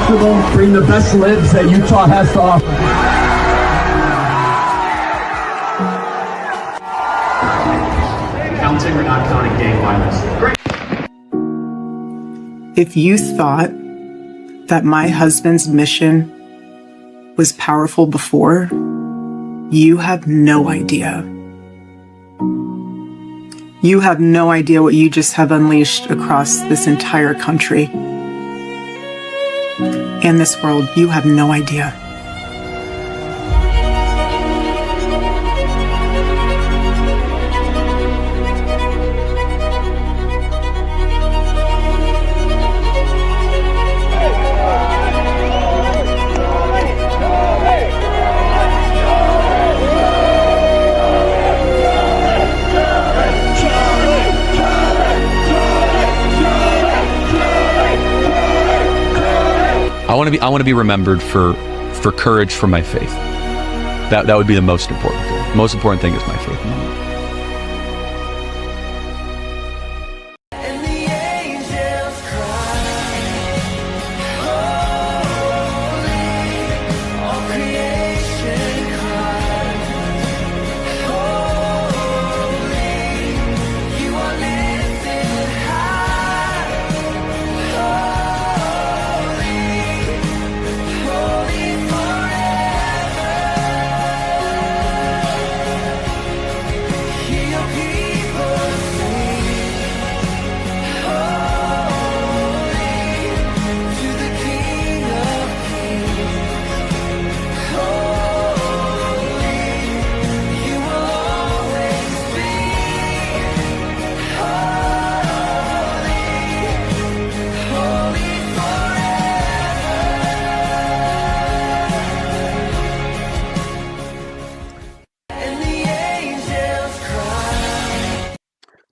Festival, bring the best libs that Utah has to offer. Counting or not counting gang violence? Great. If you thought that my husband's mission was powerful before, you have no idea. You have no idea what you just have unleashed across this entire country and this world. You have no idea. I want to be remembered for courage for my faith. That would be the most important thing. The most important thing is my faith.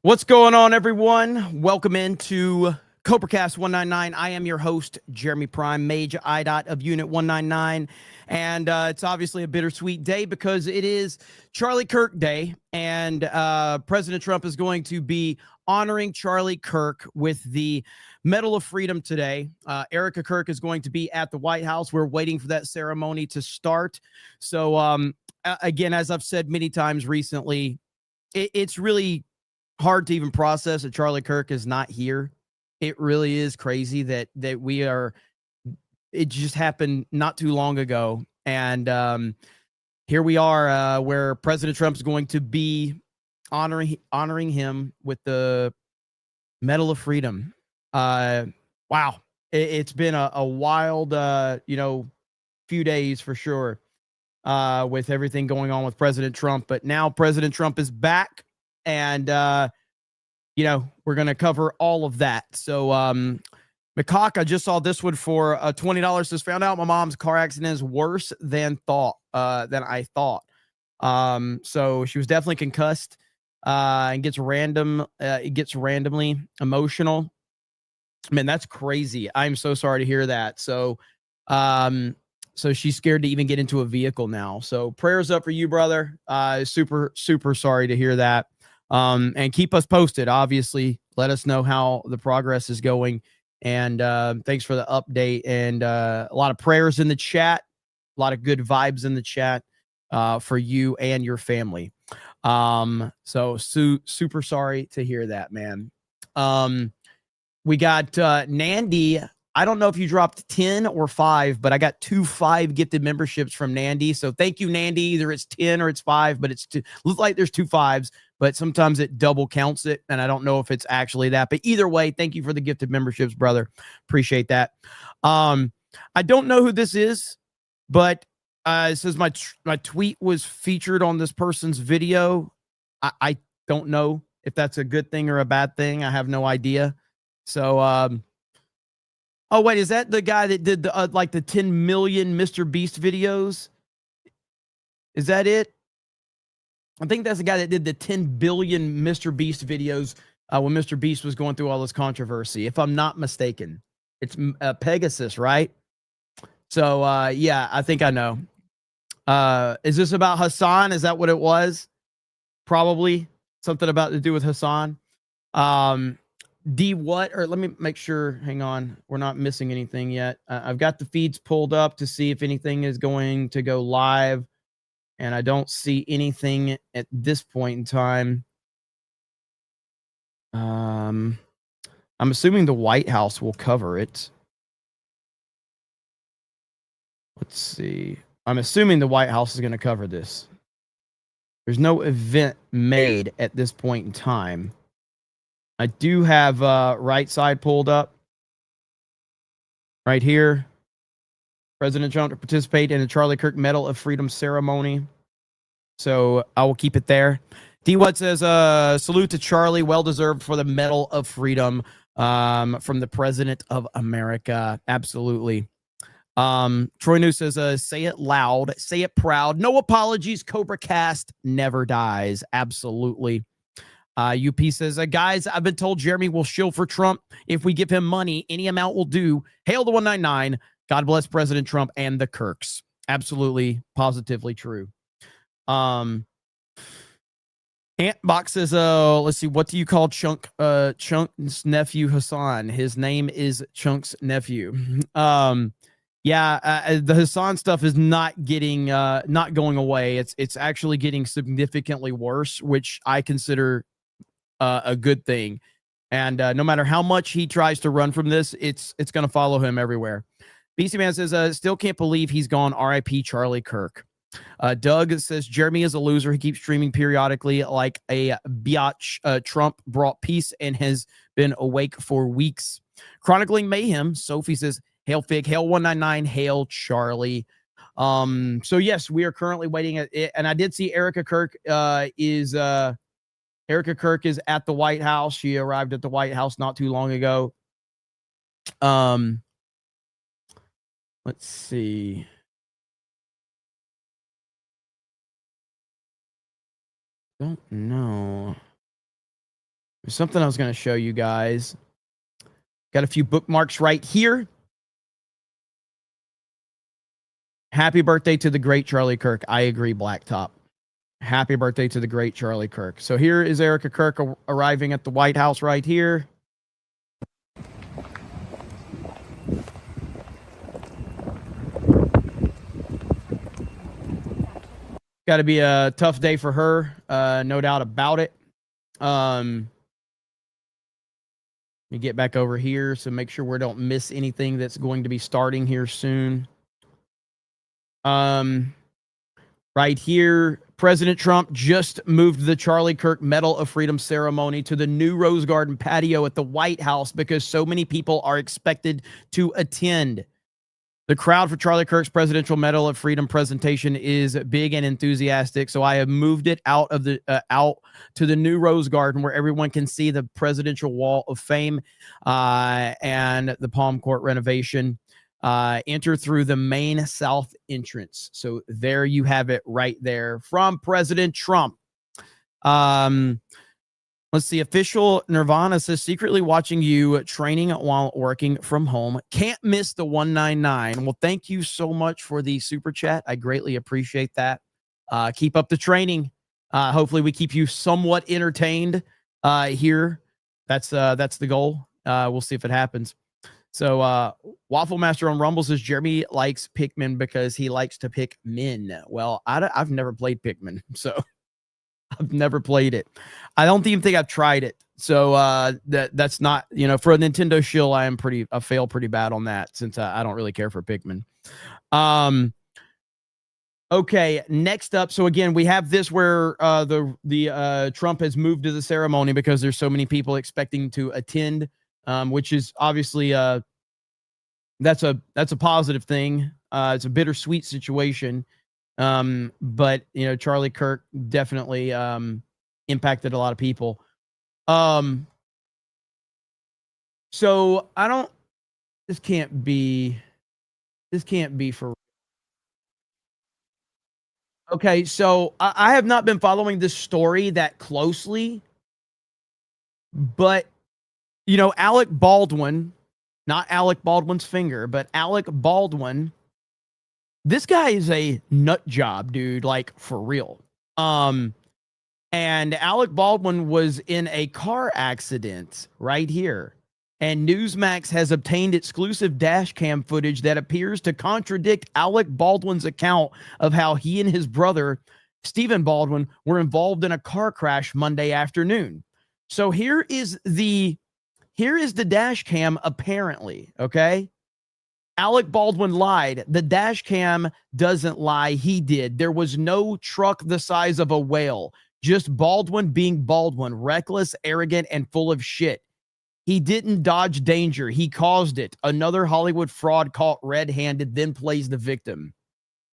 What's going on, everyone? Welcome into CobraCast 199. I am your host, Jeremy Prime, Mage IDOT of Unit 199. And it's obviously a bittersweet day because it is Charlie Kirk Day. And President Trump is going to be honoring Charlie Kirk with the Medal of Freedom today. Erica Kirk is going to be at the White House. We're waiting for that ceremony to start. So, again, as I've said many times recently, it's really hard to even process that Charlie Kirk is not here. It really is crazy that we are. It just happened not too long ago, and here we are, where President Trump is going to be honoring him with the Medal of Freedom. Wow, it's been a wild, few days for sure, with everything going on with President Trump. But now President Trump is back. And, we're going to cover all of that. So, McCock, I just saw this one for $20. Just found out my mom's car accident is worse than I thought. So she was definitely concussed, and it gets randomly emotional. Man, that's crazy. I'm so sorry to hear that. So, so she's scared to even get into a vehicle now. So prayers up for you, brother. Super, super sorry to hear that. And keep us posted. Obviously, let us know how the progress is going. And thanks for the update. And a lot of prayers in the chat, a lot of good vibes in the chat for you and your family. So super sorry to hear that, man. We got Nandy. I don't know if you dropped 10 or 5, but I got 2 5 gifted memberships from Nandy. So thank you, Nandy. Either it's 10 or it's 5, but it's looks like there's 2 5s, but sometimes it double counts it. And I don't know if it's actually that, but either way, thank you for the gifted memberships, brother. Appreciate that. I don't know who this is, but it says my tweet was featured on this person's video. I don't know if that's a good thing or a bad thing. I have no idea. So, oh, wait, is that the guy that did the like the 10 million Mr. Beast videos? Is that it? I think that's the guy that did the 10 billion Mr. Beast videos when Mr. Beast was going through all this controversy, if I'm not mistaken. It's Pegasus, right? So, yeah, I think I know. Is this about Hassan? Is that what it was? Probably something about to do with Hassan. D what? Or let me make sure. Hang on. We're not missing anything yet. I've got the feeds pulled up to see if anything is going to go live. And I don't see anything at this point in time. I'm assuming the White House will cover it. Let's see. I'm assuming the White House is going to cover this. There's no event made at this point in time. I do have right side pulled up. Right here. President Trump to participate in the Charlie Kirk Medal of Freedom ceremony. So I will keep it there. D. Watt says, salute to Charlie. Well-deserved for the Medal of Freedom from the President of America. Absolutely. Troy New says, say it loud, say it proud. No apologies. Cobra Cast never dies. Absolutely. UP says, guys, I've been told Jeremy will shill for Trump. If we give him money, any amount will do. Hail the 199. God bless President Trump and the Kirks. Absolutely, positively true. Antbox says, let's see, what do you call Chunk's nephew Hassan? His name is Chunk's nephew. The Hassan stuff is not going away. It's actually getting significantly worse, which I consider a good thing. And no matter how much he tries to run from this, it's going to follow him everywhere. BC Man says, still can't believe he's gone. RIP Charlie Kirk. Doug says, Jeremy is a loser. He keeps streaming periodically like a biatch. Trump brought peace and has been awake for weeks. Chronicling Mayhem. Sophie says, hail Fig, hail 199, hail Charlie. So yes, we are currently waiting at it. And I did see Erica Kirk is at the White House. She arrived at the White House not too long ago. Let's see. Don't know. There's something I was going to show you guys. Got a few bookmarks right here. Happy birthday to the great Charlie Kirk. I agree, Blacktop. Happy birthday to the great Charlie Kirk. So here is Erica Kirk arriving at the White House right here. Got to be a tough day for her, no doubt about it. Let me get back over here so make sure we don't miss anything that's going to be starting here soon. Right here, President Trump just moved the Charlie Kirk Medal of Freedom ceremony to the new Rose Garden patio at the White House because so many people are expected to attend. The crowd for Charlie Kirk's Presidential Medal of Freedom presentation is big and enthusiastic, so I have moved it out to the new Rose Garden where everyone can see the Presidential Wall of Fame and the Palm Court renovation. Enter through the main south entrance. So there you have it right there from President Trump. Let's see. Official Nirvana says, secretly watching you training while working from home. Can't miss the 199. Well, thank you so much for the super chat. I greatly appreciate that. Keep up the training. Hopefully we keep you somewhat entertained here. That's the goal. We'll see if it happens. So Waffle Master on Rumble says, Jeremy likes Pikmin because he likes to pick men. Well, I've never played Pikmin, so I've never played it. I don't even think I've tried it. So that's not, for a Nintendo shill, I fail pretty bad on that since I don't really care for Pikmin. Okay, next up. So again, we have this where the Trump has moved to the ceremony because there's so many people expecting to attend, which is obviously that's a positive thing. It's a bittersweet situation. But Charlie Kirk definitely impacted a lot of people. So this can't be for. Okay, so I have not been following this story that closely, but Alec Baldwin, not Alec Baldwin's finger, but Alec Baldwin. This guy is a nut job, dude, like for real. And Alec Baldwin was in a car accident right here. And Newsmax has obtained exclusive dash cam footage that appears to contradict Alec Baldwin's account of how he and his brother, Stephen Baldwin, were involved in a car crash Monday afternoon. So here is the dash cam apparently, okay? Alec Baldwin lied. The dash cam doesn't lie. He did. There was no truck the size of a whale. Just Baldwin being Baldwin, reckless, arrogant, and full of shit. He didn't dodge danger. He caused it. Another Hollywood fraud caught red-handed, then plays the victim.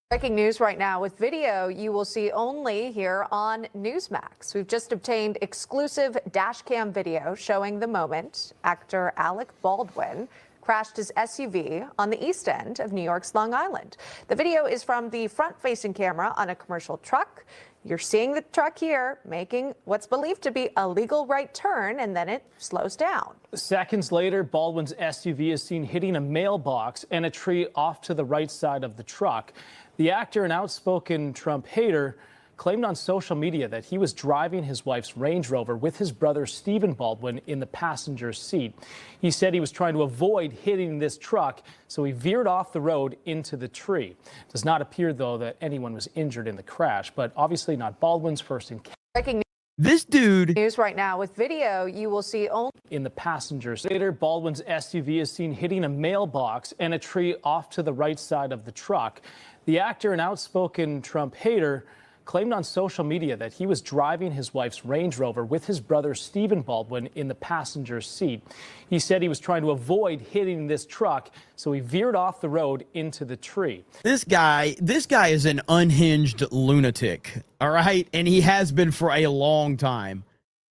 Breaking news right now with video you will see only here on Newsmax. We've just obtained exclusive dash cam video showing the moment actor Alec Baldwin crashed his SUV on the east end of New York's Long Island. The video is from the front-facing camera on a commercial truck. You're seeing the truck here making what's believed to be a legal right turn, and then it slows down. Seconds later, Baldwin's SUV is seen hitting a mailbox and a tree off to the right side of the truck. The actor, an outspoken Trump hater, claimed on social media that he was driving his wife's Range Rover with his brother Stephen Baldwin in the passenger seat. He said he was trying to avoid hitting this truck, so he veered off the road into the tree. It does not appear, though, that anyone was injured in the crash, but obviously not Baldwin's first encounter. Breaking This dude news right now with video you will see only In the passenger seat. Later, Baldwin's SUV is seen hitting a mailbox and a tree off to the right side of the truck. The actor, an outspoken Trump hater, claimed on social media that he was driving his wife's Range Rover with his brother Stephen Baldwin in the passenger seat. He said he was trying to avoid hitting this truck, so he veered off the road into the tree. This guy is an unhinged lunatic, all right? And he has been for a long time.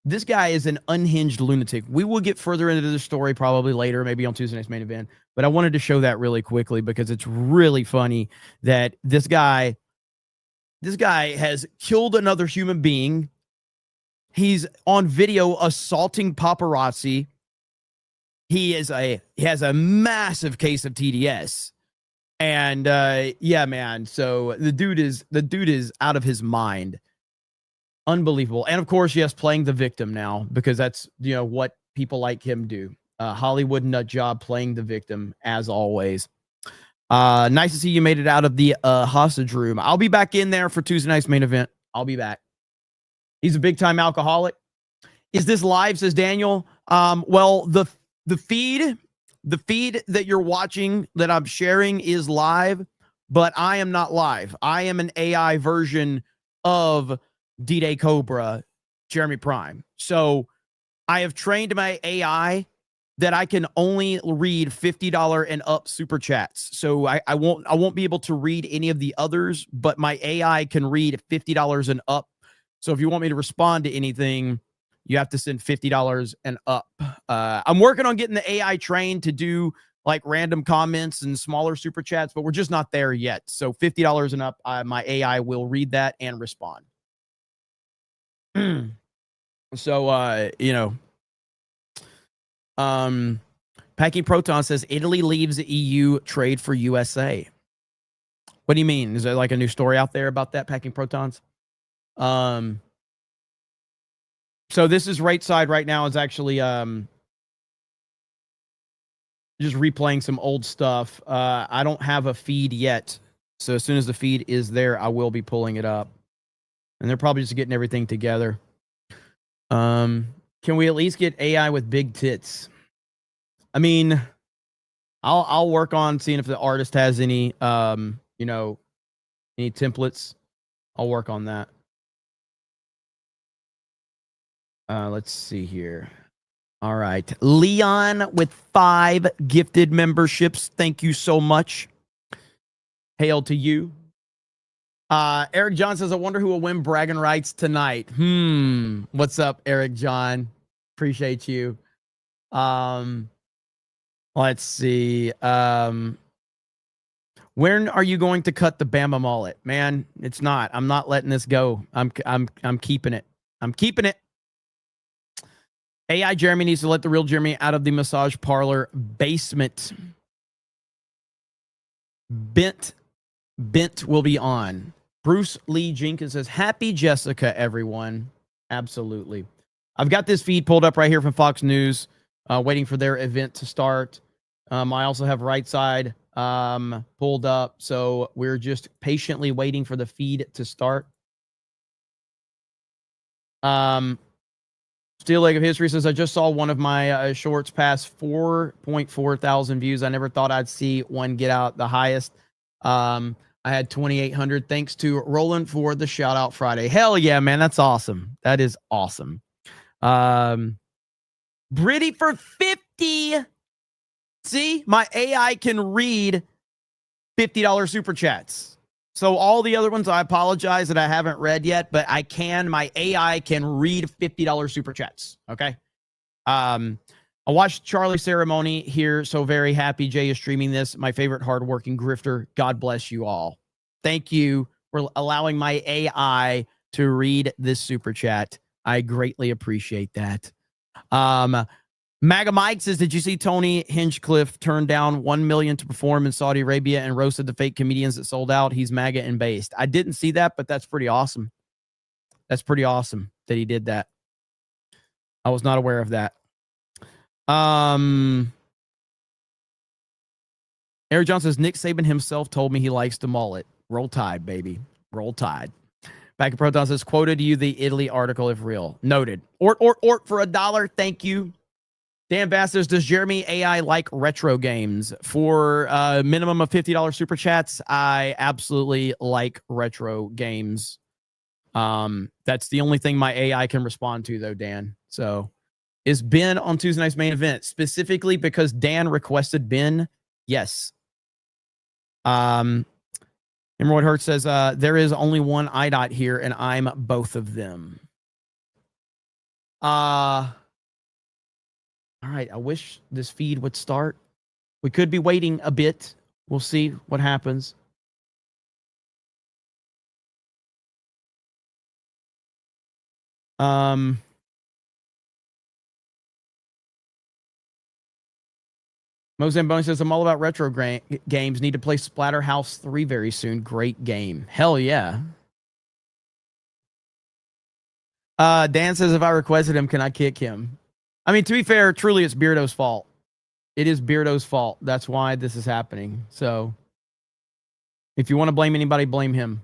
This guy is an unhinged lunatic. We will get further into the story probably later, maybe on Tuesday Night's Main Event. But I wanted to show that really quickly because it's really funny that this guy has killed another human being. He's on video assaulting paparazzi. He has a massive case of TDS. And yeah, man. So the dude is out of his mind. Unbelievable. And of course, yes, playing the victim now because that's, what people like him do. Hollywood nut job playing the victim as always. Nice to see you made it out of the hostage room. I'll be back in there for Tuesday Night's Main Event. I'll be back. He's a big time alcoholic. Is this live, says Daniel? Well, the feed that you're watching that I'm sharing is live, but I am not live. I am an AI version of D-Day Cobra, Jeremy Prime. So I have trained my AI that I can only read $50 and up super chats. So I won't be able to read any of the others, but my AI can read $50 and up. So if you want me to respond to anything, you have to send $50 and up. I'm working on getting the AI trained to do like random comments and smaller super chats, but we're just not there yet. So $50 and up, my AI will read that and respond. So, Packing Proton says Italy leaves the EU trade for USA. What do you mean? Is there like a new story out there about that, Packing Protons? So this is right side right now is actually just replaying some old stuff. I don't have a feed yet. So as soon as the feed is there, I will be pulling it up. And they're probably just getting everything together. Can we at least get AI with big tits? I mean, I'll work on seeing if the artist has any, any templates. I'll work on that. Let's see here. All right. Leon with 5 gifted memberships. Thank you so much. Hail to you. Eric John says, I wonder who will win bragging rights tonight. What's up, Eric John? Appreciate you. Let's see. When are you going to cut the Bama mullet? Man, it's not. I'm not letting this go. I'm keeping it. I'm keeping it. AI Jeremy needs to let the real Jeremy out of the massage parlor basement. Bent will be on. Bruce Lee Jenkins says, happy Jessica, everyone. Absolutely. I've got this feed pulled up right here from Fox News, waiting for their event to start. I also have Right Side pulled up, so we're just patiently waiting for the feed to start. Steel Leg of History says, I just saw one of my shorts pass 4.4 thousand views. I never thought I'd see one get out the highest. I had 2,800. Thanks to Roland for the shout out Friday. Hell yeah, man. That's awesome. That is awesome. Britty for 50. See, my AI can read $50 super chats. So all the other ones, I apologize that I haven't read yet, but I can. My AI can read $50 super chats. Okay. I watched Charlie's ceremony here. So very happy Jay is streaming this. My favorite hardworking grifter. God bless you all. Thank you for allowing my AI to read this super chat. I greatly appreciate that. MAGA Mike says, did you see Tony Hinchcliffe turn down $1 million to perform in Saudi Arabia and roasted the fake comedians that sold out? He's MAGA and based. I didn't see that, but that's pretty awesome. That's pretty awesome that he did that. I was not aware of that. Eric John says, Nick Saban himself told me he likes the mullet. Roll Tide, baby. Roll Tide. Back in Proton says, quoted you the Italy article if real. Noted. Ort for $1. Thank you. Dan Bass says, does Jeremy AI like retro games? For a minimum of $50 super chats, I absolutely like retro games. That's the only thing my AI can respond to, though, Dan. So, is Ben on Tuesday night's main event? Specifically because Dan requested Ben? Yes. Hemorrhoid Hurt says, there is only one IDOT here, and I'm both of them. All right, I wish this feed would start. We could be waiting a bit. We'll see what happens. Mozambique says, I'm all about retro games. Need to play Splatterhouse 3 very soon. Great game. Hell yeah. Dan says, if I requested him, can I kick him? I mean, to be fair, truly, it's Beardo's fault. It is Beardo's fault. That's why this is happening. So, if you want to blame anybody, blame him.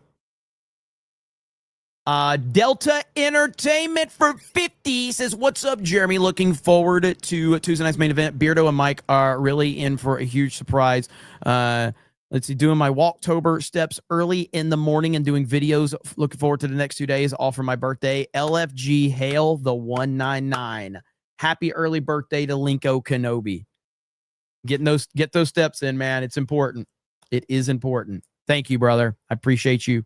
Delta Entertainment for 50 says, what's up, Jeremy? Looking forward to Tuesday night's main event. Beardo and Mike are really in for a huge surprise. Let's see, doing my Walktober steps early in the morning and doing videos. Looking forward to the next 2 days, all for my birthday. LFG, hail the 199. Happy early birthday to Linko Kenobi. Get those steps in, man. It's important. It is important. Thank you, brother. I appreciate you.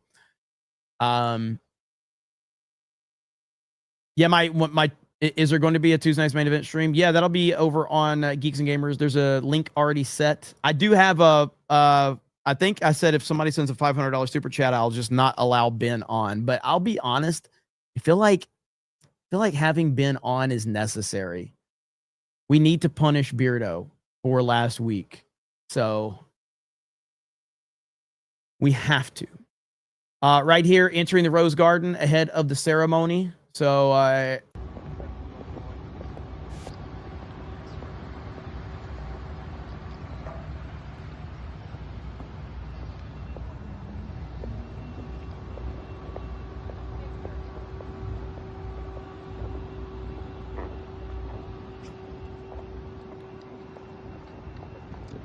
Yeah, my is there going to be a Tuesday night's main event stream? Yeah, that'll be over on Geeks and Gamers. There's a link already set. I do have I think I said if somebody sends a $500 super chat, I'll just not allow Ben on. But I'll be honest, I feel like having Ben on is necessary. We need to punish Beardo for last week. So we have to. Right here, entering the Rose Garden ahead of the ceremony. So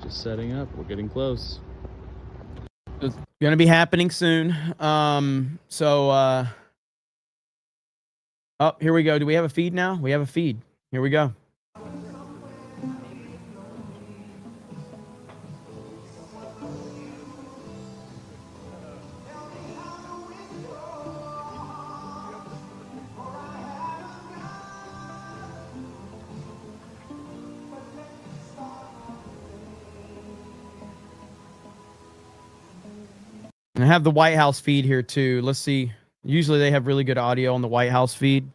just setting up. We're getting close. It's going to be happening soon. Oh, here we go. Do we have a feed now? We have a feed. Here we go. And I have the White House feed here too. Let's see. Usually they have really good audio on the White House feed.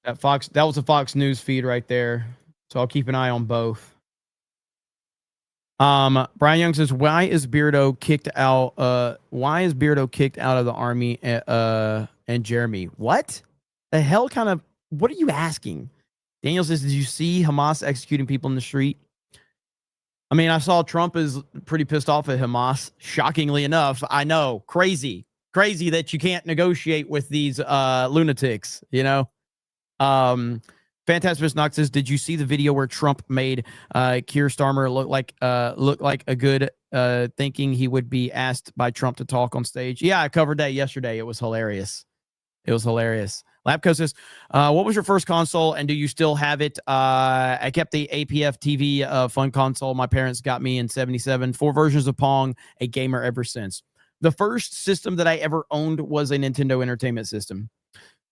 That was a Fox News feed right there. So I'll keep an eye on both. Brian Young says, why is Beardo kicked out of the army and Jeremy, what the hell kind of, what are you asking? Daniel says, did you see Hamas executing people in the street? I mean, I saw Trump is pretty pissed off at Hamas. Shockingly enough, I know, crazy that you can't negotiate with these lunatics, you know? Fantastic Knox says, did you see the video where Trump made Keir Starmer look like a good thinking he would be asked by Trump to talk on stage? Yeah, I covered that yesterday. It was hilarious. Lapco says, what was your first console and do you still have it? I kept the APF TV fun console my parents got me in 77. 4 versions of Pong, a gamer ever since. The first system that I ever owned was a Nintendo Entertainment System.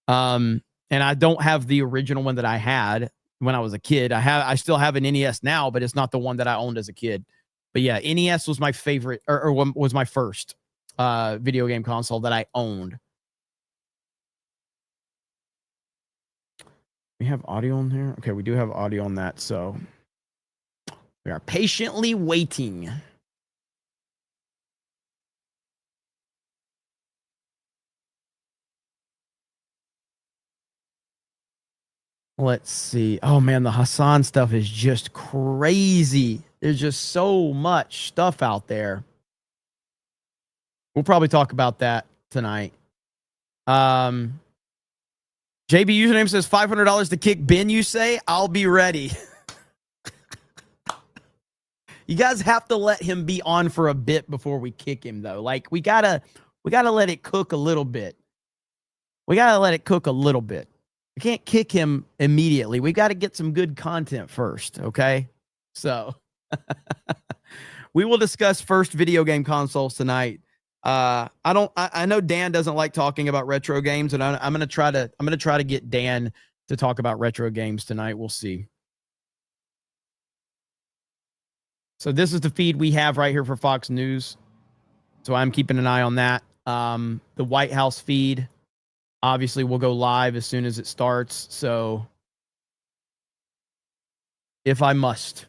And I don't have the original one that I had when I was a kid. I still have an NES now, but it's not the one that I owned as a kid. But yeah, NES was my favorite, or was my first video game console that I owned. We have audio on here? Okay, we do have audio on that, so we are patiently waiting. Let's see. Oh man, the Hassan stuff is just crazy. There's just so much stuff out there. We'll probably talk about that tonight. JB username says $500 to kick Ben, you say? I'll be ready. You guys have to let him be on for a bit before we kick him, though. Like, we gotta let it cook a little bit. We can't kick him immediately. We got to get some good content first, okay? So we will discuss first video game consoles tonight. I know Dan doesn't like talking about retro games, and I'm gonna try to get Dan to talk about retro games tonight. We'll see. So this is the feed we have right here for Fox News. So I'm keeping an eye on that. The White House feed obviously will go live as soon as it starts. So if I must.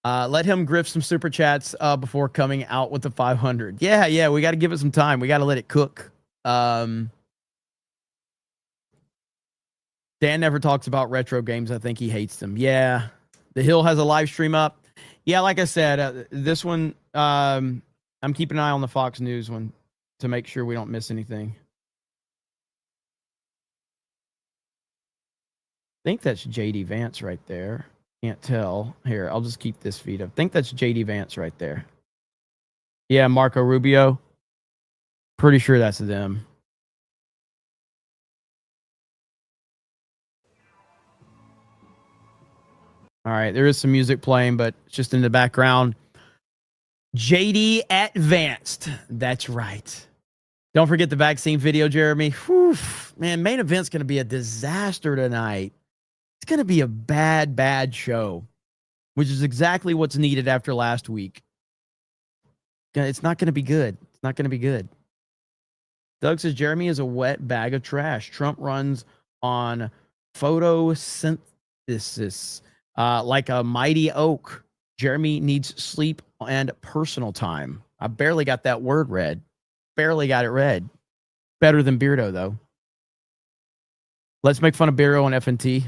Let him grift some super chats before coming out with the 500. Yeah, we got to give it some time. We got to let it cook. Dan never talks about retro games. I think he hates them. Yeah. The Hill has a live stream up. Yeah, like I said, this one, I'm keeping an eye on the Fox News one to make sure we don't miss anything. I think that's JD Vance right there. Can't tell. Here, I'll just keep this feed up. I think that's JD Vance right there. Yeah, Marco Rubio. Pretty sure that's them. All right, there is some music playing, but it's just in the background. JD Advanced. That's right. Don't forget the vaccine video, Jeremy. Whew, man, main event's going to be a disaster tonight. It's going to be a bad show, which is exactly what's needed after last week. It's not going to be good. It's not going to be good. Doug says Jeremy is a wet bag of trash. Trump runs on photosynthesis like a mighty oak. Jeremy needs sleep and personal time. I barely got that word read. Barely got it read. Better than Beardo, though. Let's make fun of Beardo and FNT.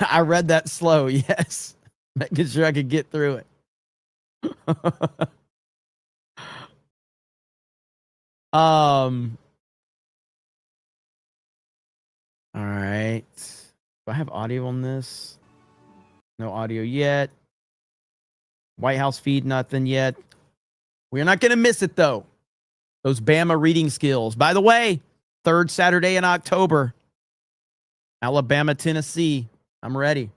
I read that slow, yes. Making sure I could get through it. All right. Do I have audio on this? No audio yet. White House feed, nothing yet. We're not going to miss it, though. Those Bama reading skills. By the way, third Saturday in October. Alabama, Tennessee. I'm ready.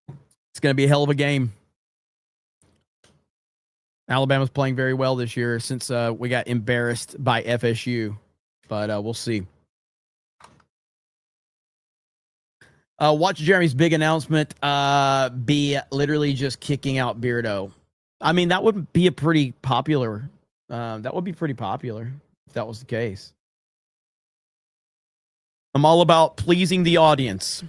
It's going to be a hell of a game. Alabama's playing very well this year since we got embarrassed by FSU. But we'll see. Watch Jeremy's big announcement be literally just kicking out Beardo. I mean, that would be a pretty popular. That would be pretty popular if that was the case. I'm all about pleasing the audience.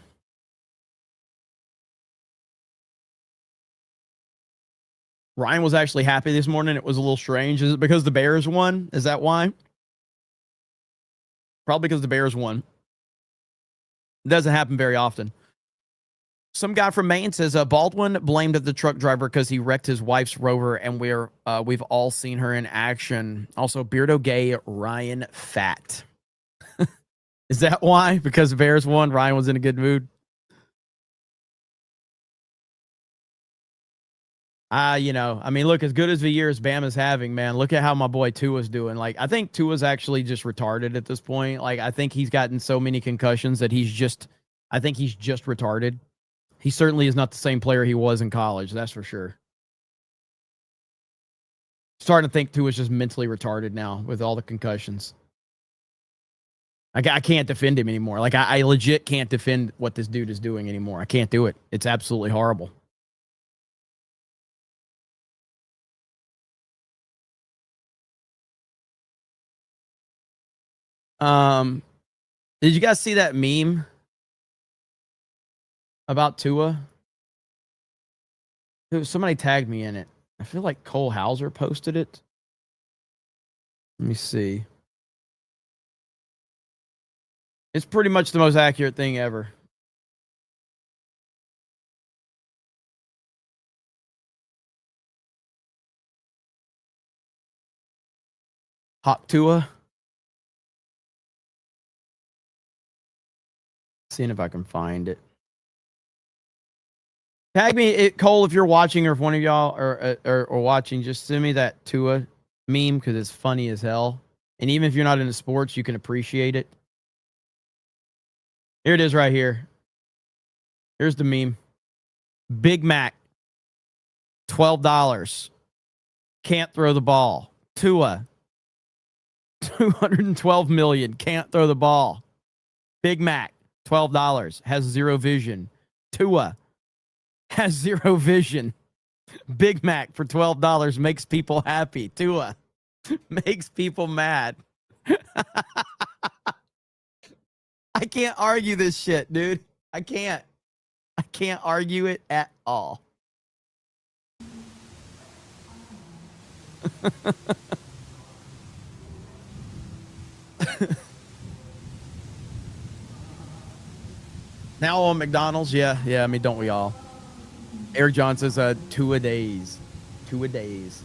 Ryan was actually happy this morning. It was a little strange. Is it because the Bears won? Is that why? Probably because the Bears won. It doesn't happen very often. Some guy from Maine says Baldwin blamed the truck driver because he wrecked his wife's Rover, and we've all seen her in action. Also, Beardo Gay, Ryan fat. Is that why? Because the Bears won, Ryan was in a good mood? Look, as good as the year as Bama's having, man, look at how my boy Tua's doing. Like, I think Tua's actually just retarded at this point. Like, I think he's gotten so many concussions that I think he's just retarded. He certainly is not the same player he was in college, that's for sure. Starting to think Tua's just mentally retarded now with all the concussions. I can't defend him anymore. Like, I legit can't defend what this dude is doing anymore. I can't do it. It's absolutely horrible. Did you guys see that meme about Tua? Somebody tagged me in it. I feel like Cole Hauser posted it. Let me see. It's pretty much the most accurate thing ever. Hawk Tua. Seeing if I can find it. Tag me, Cole, if you're watching, or if one of y'all are watching, just send me that Tua meme because it's funny as hell. And even if you're not into sports, you can appreciate it. Here it is right here. Here's the meme. Big Mac, $12. Can't throw the ball. Tua, $212 million. Can't throw the ball. Big Mac, $12. Has zero vision. Tua has zero vision. Big Mac for $12 makes people happy. Tua makes people mad. I can't argue this shit, dude. I can't argue it at all. Now on McDonald's, yeah. I mean, don't we all? Eric John says 2 a days. 2 a days.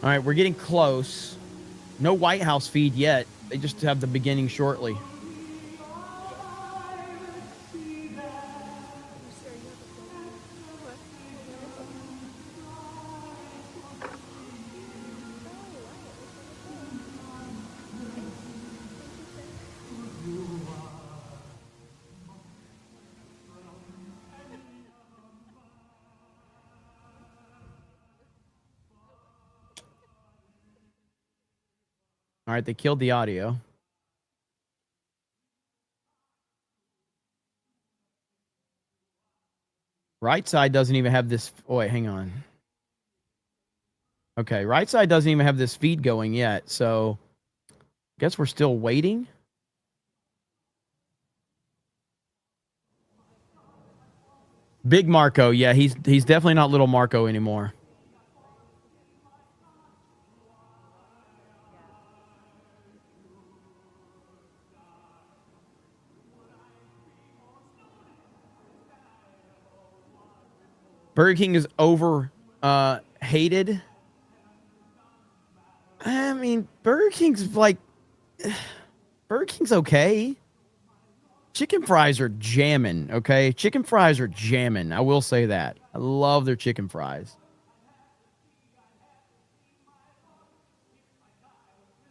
All right, we're getting close. No White House feed yet. They just have the beginning shortly. All right, they killed the audio. Right side doesn't even have this. Oh, wait, hang on. Okay, right side doesn't even have this feed going yet, so guess we're still waiting. Big Marco, yeah, he's definitely not little Marco anymore. Burger King is over hated. I mean, Burger King's okay. Chicken fries are jamming, okay? Chicken fries are jamming. I will say that. I love their chicken fries.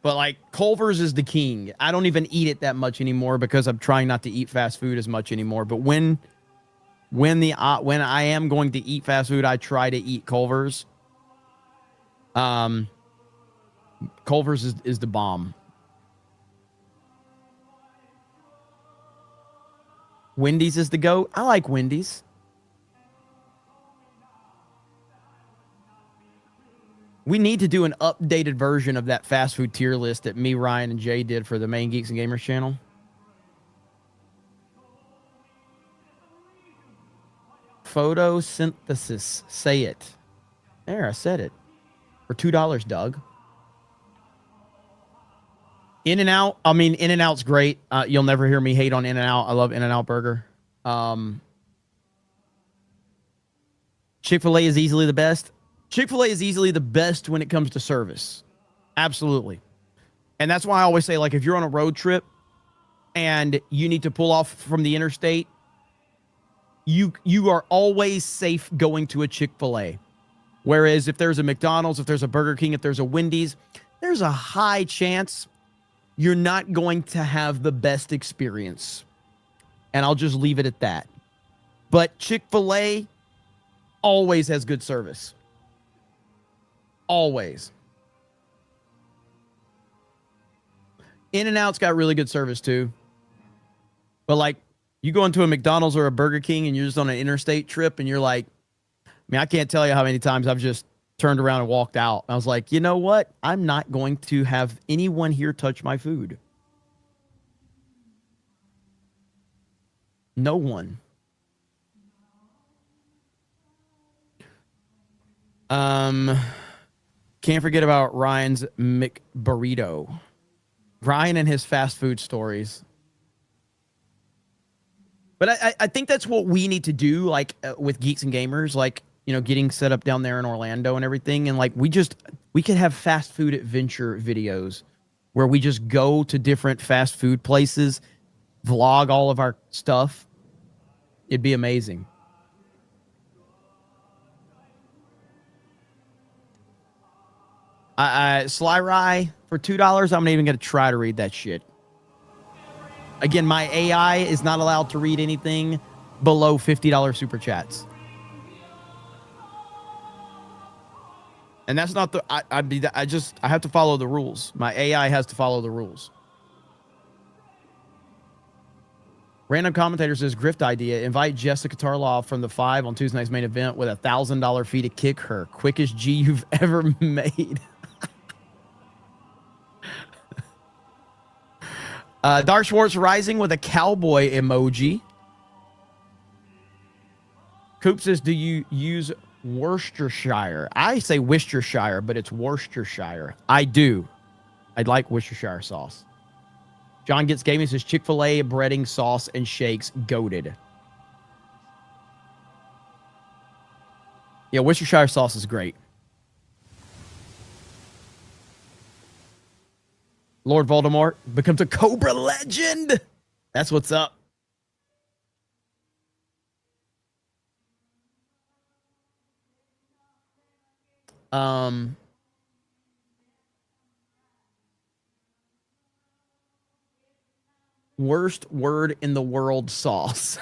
But like Culver's is the king. I don't even eat it that much anymore because I'm trying not to eat fast food as much anymore. But when I am going to eat fast food, I try to eat Culver's. Culver's is the bomb. Wendy's is the GOAT. I like Wendy's. We need to do an updated version of that fast food tier list that me, Ryan, and Jay did for the Main Geeks and Gamers channel. photosynthesis. Say it. There, I said it. For $2, Doug. In-N-Out. I mean, In-N-Out's great. You'll never hear me hate on In-N-Out. I love In-N-Out Burger. Chick-fil-A is easily the best. Chick-fil-A is easily the best when it comes to service. Absolutely. And that's why I always say, like, if you're on a road trip and you need to pull off from the interstate, you are always safe going to a Chick-fil-A. Whereas if there's a McDonald's, if there's a Burger King, if there's a Wendy's, there's a high chance you're not going to have the best experience. And I'll just leave it at that. But Chick-fil-A always has good service. Always. In-N-Out's got really good service too. But like, you go into a McDonald's or a Burger King and you're just on an interstate trip and you're like, I mean, I can't tell you how many times I've just turned around and walked out. I was like, you know what? I'm not going to have anyone here touch my food. No one. Can't forget about Ryan's McBurrito. Ryan and his fast food stories. But I think that's what we need to do, like with Geeks and Gamers, like, you know, getting set up down there in Orlando and everything. And like, we could have fast food adventure videos where we just go to different fast food places, vlog all of our stuff. It'd be amazing. Sly Rye for $2. I'm not even going to try to read that shit. Again, my AI is not allowed to read anything below $50 super chats. And that's not the, I have to follow the rules. My AI has to follow the rules. Random commentator says, grift idea, invite Jessica Tarloff from the 5 on Tuesday night's main event with $1,000 fee to kick her. Quickest G you've ever made. Dark Schwartz Rising with a cowboy emoji. Coop says, do you use Worcestershire? I say Worcestershire, but it's Worcestershire. I do. I'd like Worcestershire sauce. John Gets Gaming says, Chick-fil-A breading, sauce, and shakes. Goated. Yeah, Worcestershire sauce is great. Lord Voldemort becomes a Cobra legend. That's what's up. Worst word in the world, sauce.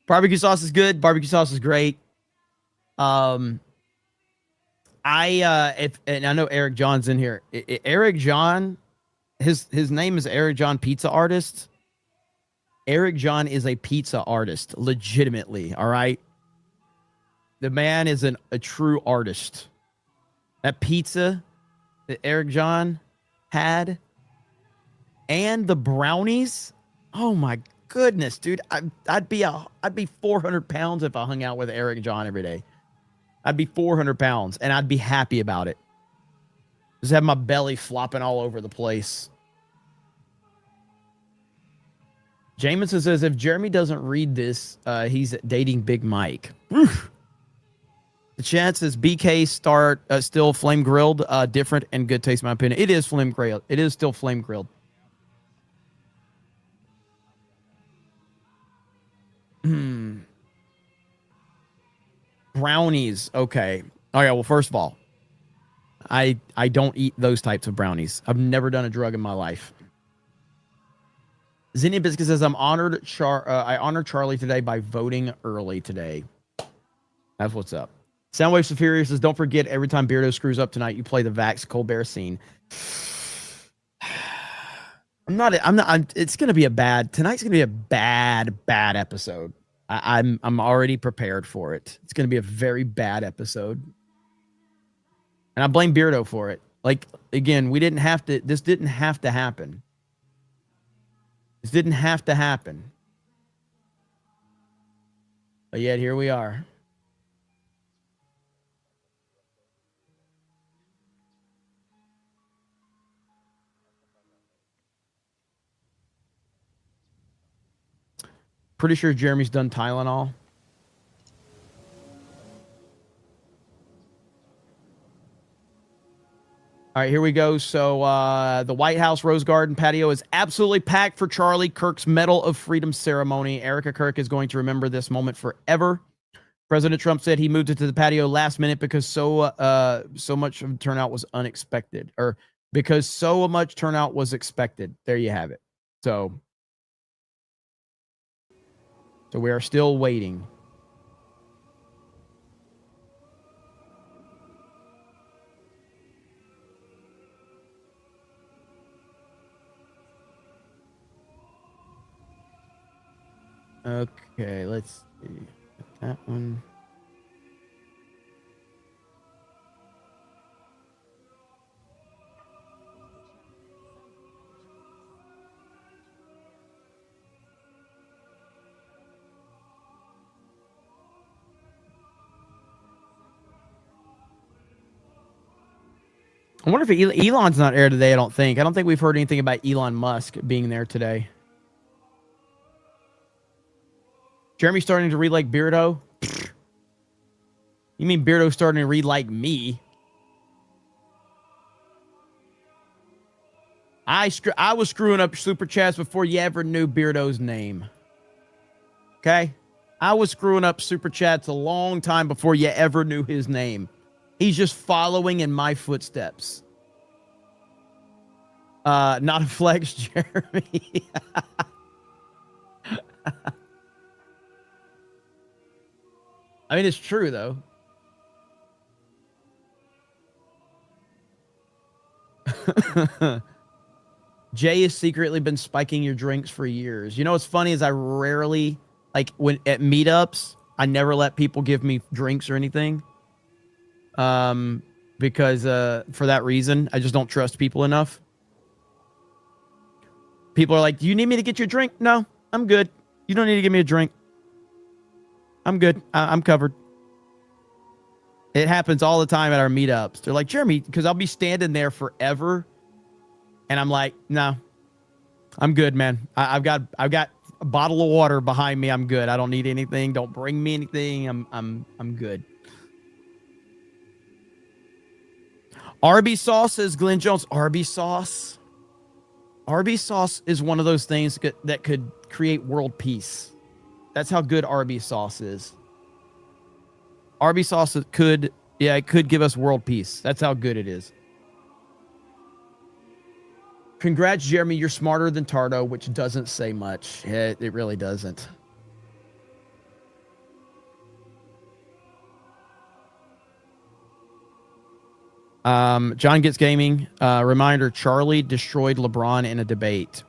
Barbecue sauce is good. Barbecue sauce is great. And I know Eric John's in here. Eric John, his name is Eric John Pizza Artist. Eric John is a pizza artist, legitimately. All right. The man is a true artist. That pizza that Eric John had and the brownies. Oh my goodness, dude. I'd be 400 pounds if I hung out with Eric John every day. I'd be 400 pounds and I'd be happy about it. Just have my belly flopping all over the place. Jameson says, if Jeremy doesn't read this, he's dating Big Mike. The chance is BK start still flame grilled, different and good taste, in my opinion. It is flame grilled. It is still flame grilled. Brownies. Okay. All right. Well, first of all, I don't eat those types of brownies. I've never done a drug in my life. Zinnia Biscuit says, I'm honored. I honored Charlie today by voting early today. That's what's up. Soundwave Superior says, don't forget, every time Beardo screws up tonight, you play the Vax Colbert scene. It's going to be tonight's going to be a bad episode. I'm already prepared for it. It's going to be a very bad episode. And I blame Beardo for it. Like, again, this didn't have to happen. This didn't have to happen. But yet here we are. Pretty sure Jeremy's done Tylenol. All right, here we go. So the White House Rose Garden patio is absolutely packed for Charlie Kirk's Medal of Freedom ceremony. Erica Kirk is going to remember this moment forever. President Trump said he moved it to the patio last minute because so much of the turnout was unexpected, or because so much turnout was expected. There you have it. So we are still waiting. Okay, let's see. That one. I wonder if Elon's not there today. I don't think we've heard anything about Elon Musk being there today. Jeremy's starting to read like Beardo. You mean Beardo's starting to read like me? I was screwing up super chats before you ever knew Beardo's name. Okay? I was screwing up super chats a long time before you ever knew his name. He's just following in my footsteps. Not a flex, Jeremy. I mean, it's true, though. Jay has secretly been spiking your drinks for years. You know what's funny is I rarely, like, when at meetups, I never let people give me drinks or anything. Because for that reason, I just don't trust people enough. People are like, do you need me to get you a drink? No, I'm good. You don't need to give me a drink. I'm good. I'm covered. It happens all the time at our meetups. They're like, Jeremy, because I'll be standing there forever. And I'm like, no, I'm good, man. I've got a bottle of water behind me. I'm good. I don't need anything. Don't bring me anything. I'm good. Arby's sauce, says Glenn Jones. Arby's sauce. Arby's sauce is one of those things that could create world peace. That's how good Arby's sauce is. Arby's sauce it could give us world peace. That's how good it is. Congrats, Jeremy. You're smarter than Tardo, which doesn't say much. It really doesn't. John Gets Gaming. Reminder, Charlie destroyed LeBron in a debate.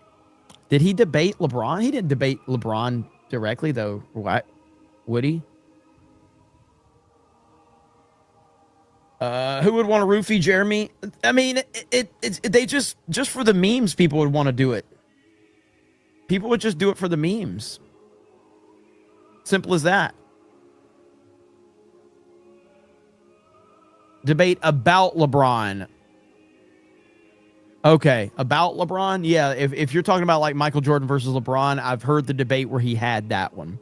Did he debate LeBron? He didn't debate LeBron directly, though. What? Would he? Who would want to roofie Jeremy? I mean, they just for the memes, people would want to do it. People would just do it for the memes. Simple as that. Debate about LeBron. Okay, about LeBron? Yeah, if you're talking about like Michael Jordan versus LeBron, I've heard the debate where he had that one.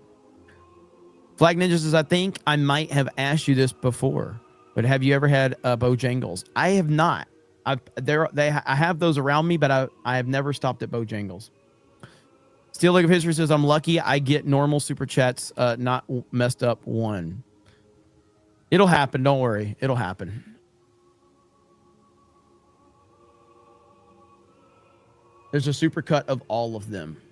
Flag Ninja says, I think I might have asked you this before, but have you ever had Bojangles? I have not. I have those around me, but I have never stopped at Bojangles. Steel League of History says, I'm lucky I get normal super chats, not messed up one. It'll happen. Don't worry. It'll happen. There's a super cut of all of them.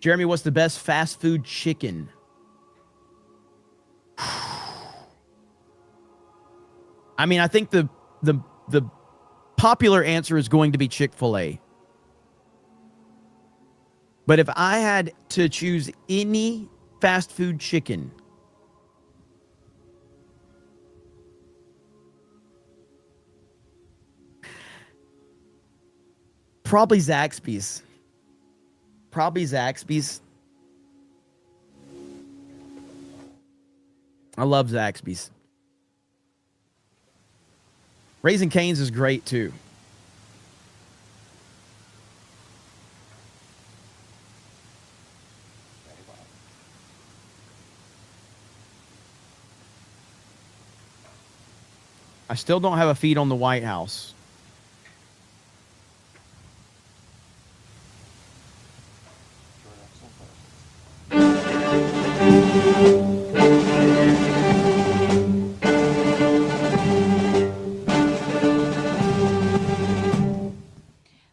Jeremy, what's the best fast food chicken? I mean, I think the popular answer is going to be Chick-fil-A. But if I had to choose any fast food chicken, probably Zaxby's. I love Zaxby's. Raising Cane's is great too. I still don't have a feed on the White House.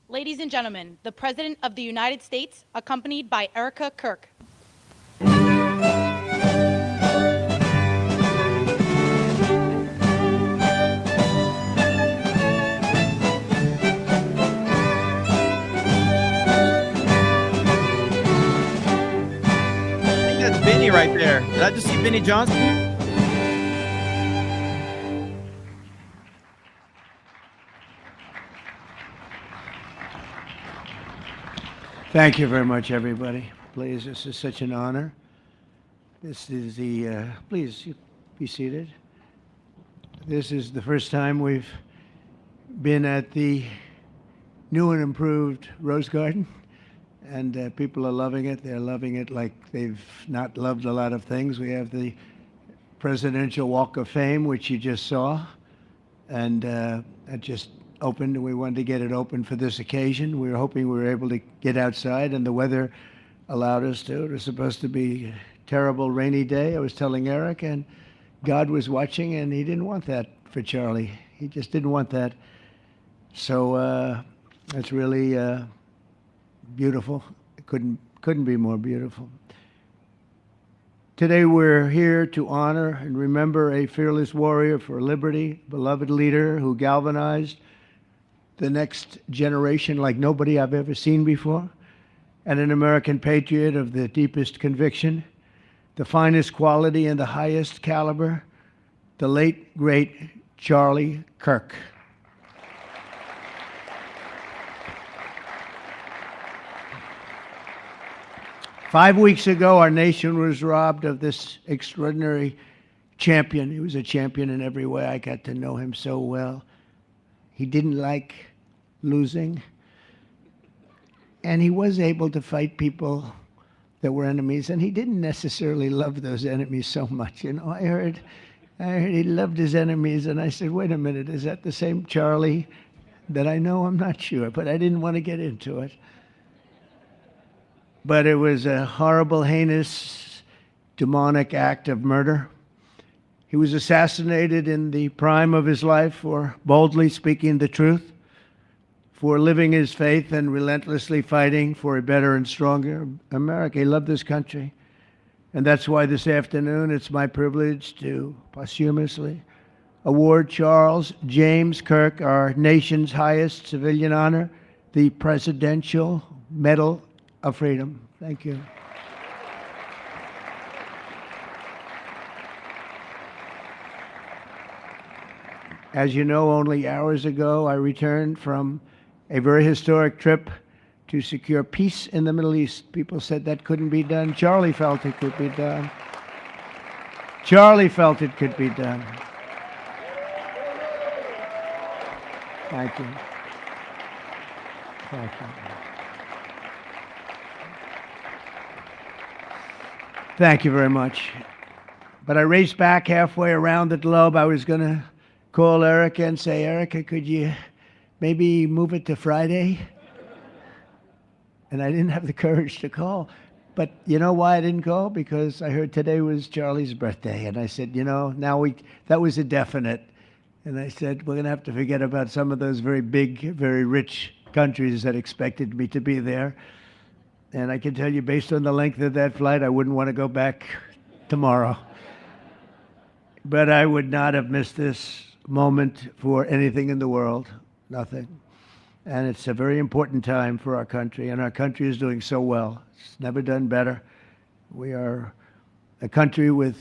Ladies and gentlemen, the President of the United States, accompanied by Erica Kirk. Benny right there. Did I just see Benny Johnson? Thank you very much, everybody. Please, this is such an honor. This is the, please be seated. This is the first time we've been at the new and improved Rose Garden. And people are loving it. They're loving it like they've not loved a lot of things. We have the Presidential Walk of Fame, which you just saw. And it just opened, and we wanted to get it open for this occasion. We were hoping we were able to get outside, and the weather allowed us to. It was supposed to be a terrible rainy day. I was telling Eric, and God was watching, and he didn't want that for Charlie. He just didn't want that. So it's really beautiful. It couldn't be more beautiful. Today we're here to honor and remember a fearless warrior for liberty, beloved leader who galvanized the next generation like nobody I've ever seen before, and an American patriot of the deepest conviction, the finest quality and the highest caliber, the late, great Charlie Kirk. Five weeks ago, our nation was robbed of this extraordinary champion. He was a champion in every way. I got to know him so well. He didn't like losing. And he was able to fight people that were enemies. And he didn't necessarily love those enemies so much. You know, I heard he loved his enemies. And I said, wait a minute, is that the same Charlie that I know? I'm not sure. But I didn't want to get into it. But it was a horrible, heinous, demonic act of murder. He was assassinated in the prime of his life for boldly speaking the truth, for living his faith and relentlessly fighting for a better and stronger America. He loved this country. And that's why this afternoon it's my privilege to posthumously award Charles James Kirk, our nation's highest civilian honor, the Presidential Medal of Freedom. Thank you. As you know, only hours ago, I returned from a very historic trip to secure peace in the Middle East. People said that couldn't be done. Charlie felt it could be done. Charlie felt it could be done. Thank you. Thank you. Thank you very much. But I raced back halfway around the globe. I was going to call Erica and say, Erica, could you maybe move it to Friday? And I didn't have the courage to call. But you know why I didn't call? Because I heard today was Charlie's birthday. And I said, you know, that was a definite. And I said, we're going to have to forget about some of those very big, very rich countries that expected me to be there. And I can tell you, based on the length of that flight, I wouldn't want to go back tomorrow. But I would not have missed this moment for anything in the world, nothing. And it's a very important time for our country, and our country is doing so well. It's never done better. We are a country with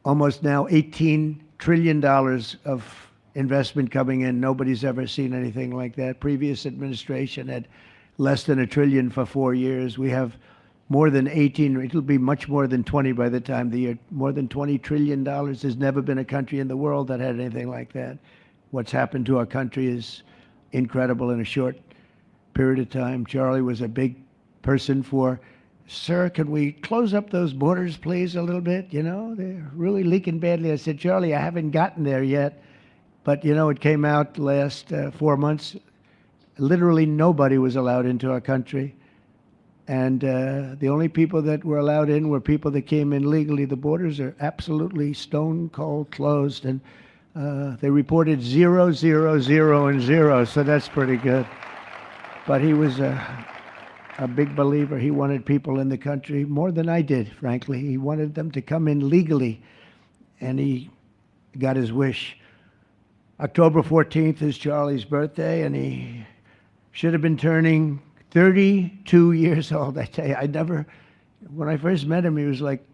almost now $18 trillion of investment coming in. Nobody's ever seen anything like that. Previous administration had less than $1 trillion for 4 years. We have more than 18, it'll be much more than 20 by the time the year, more than $20 trillion. There's never been a country in the world that had anything like that. What's happened to our country is incredible in a short period of time. Charlie was a big person for, sir, can we close up those borders, please, a little bit? You know, they're really leaking badly. I said, Charlie, I haven't gotten there yet. But, you know, it came out last 4 months. Literally nobody was allowed into our country. And the only people that were allowed in were people that came in legally. The borders are absolutely stone cold closed. And they reported 0, 0, 0, and 0. So that's pretty good. But he was a big believer. He wanted people in the country more than I did, frankly. He wanted them to come in legally. And he got his wish. October 14th is Charlie's birthday, and he should have been turning 32 years old. I tell you, when I first met him, he was like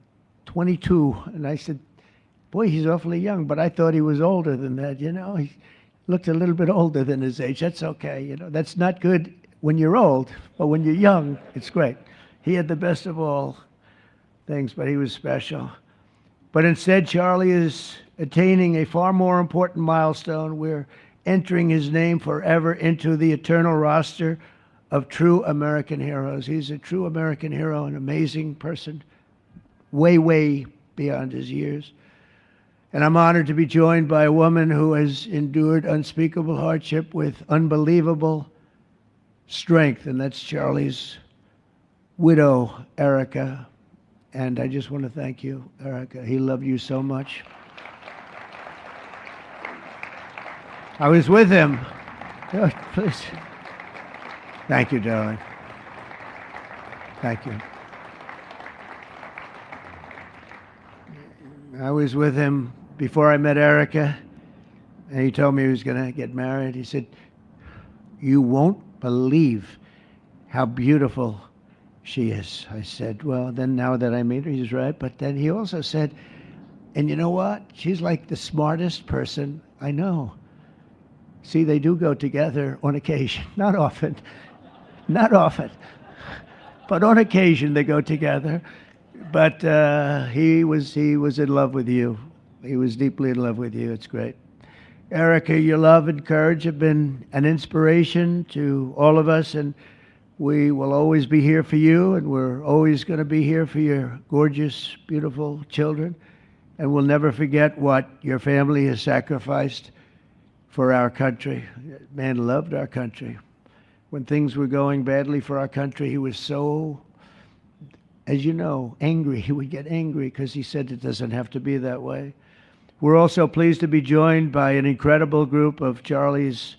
22. And I said, boy, he's awfully young. But I thought he was older than that, you know. He looked a little bit older than his age. That's okay, you know. That's not good when you're old, but when you're young, it's great. He had the best of all things, but he was special. But instead, Charlie is attaining a far more important milestone. We're entering his name forever into the eternal roster of true American heroes. He's a true American hero, an amazing person, way, way beyond his years. And I'm honored to be joined by a woman who has endured unspeakable hardship with unbelievable strength, and that's Charlie's widow, Erica. And I just want to thank you, Erica. He loved you so much. I was with him. Oh, please. Thank you, darling. Thank you. I was with him before I met Erica, and he told me he was going to get married. He said, you won't believe how beautiful she is. I said, well, then now that I meet her, he's right. But then he also said, and you know what? She's like the smartest person I know. See, they do go together on occasion. Not often. Not often. But on occasion they go together. But he was in love with you. He was deeply in love with you. It's great. Erica, your love and courage have been an inspiration to all of us, and we will always be here for you, and we're always going to be here for your gorgeous, beautiful children, and we'll never forget what your family has sacrificed for our country. Man loved our country. When things were going badly for our country, he was so, as you know, angry. He would get angry because he said it doesn't have to be that way. We're also pleased to be joined by an incredible group of Charlie's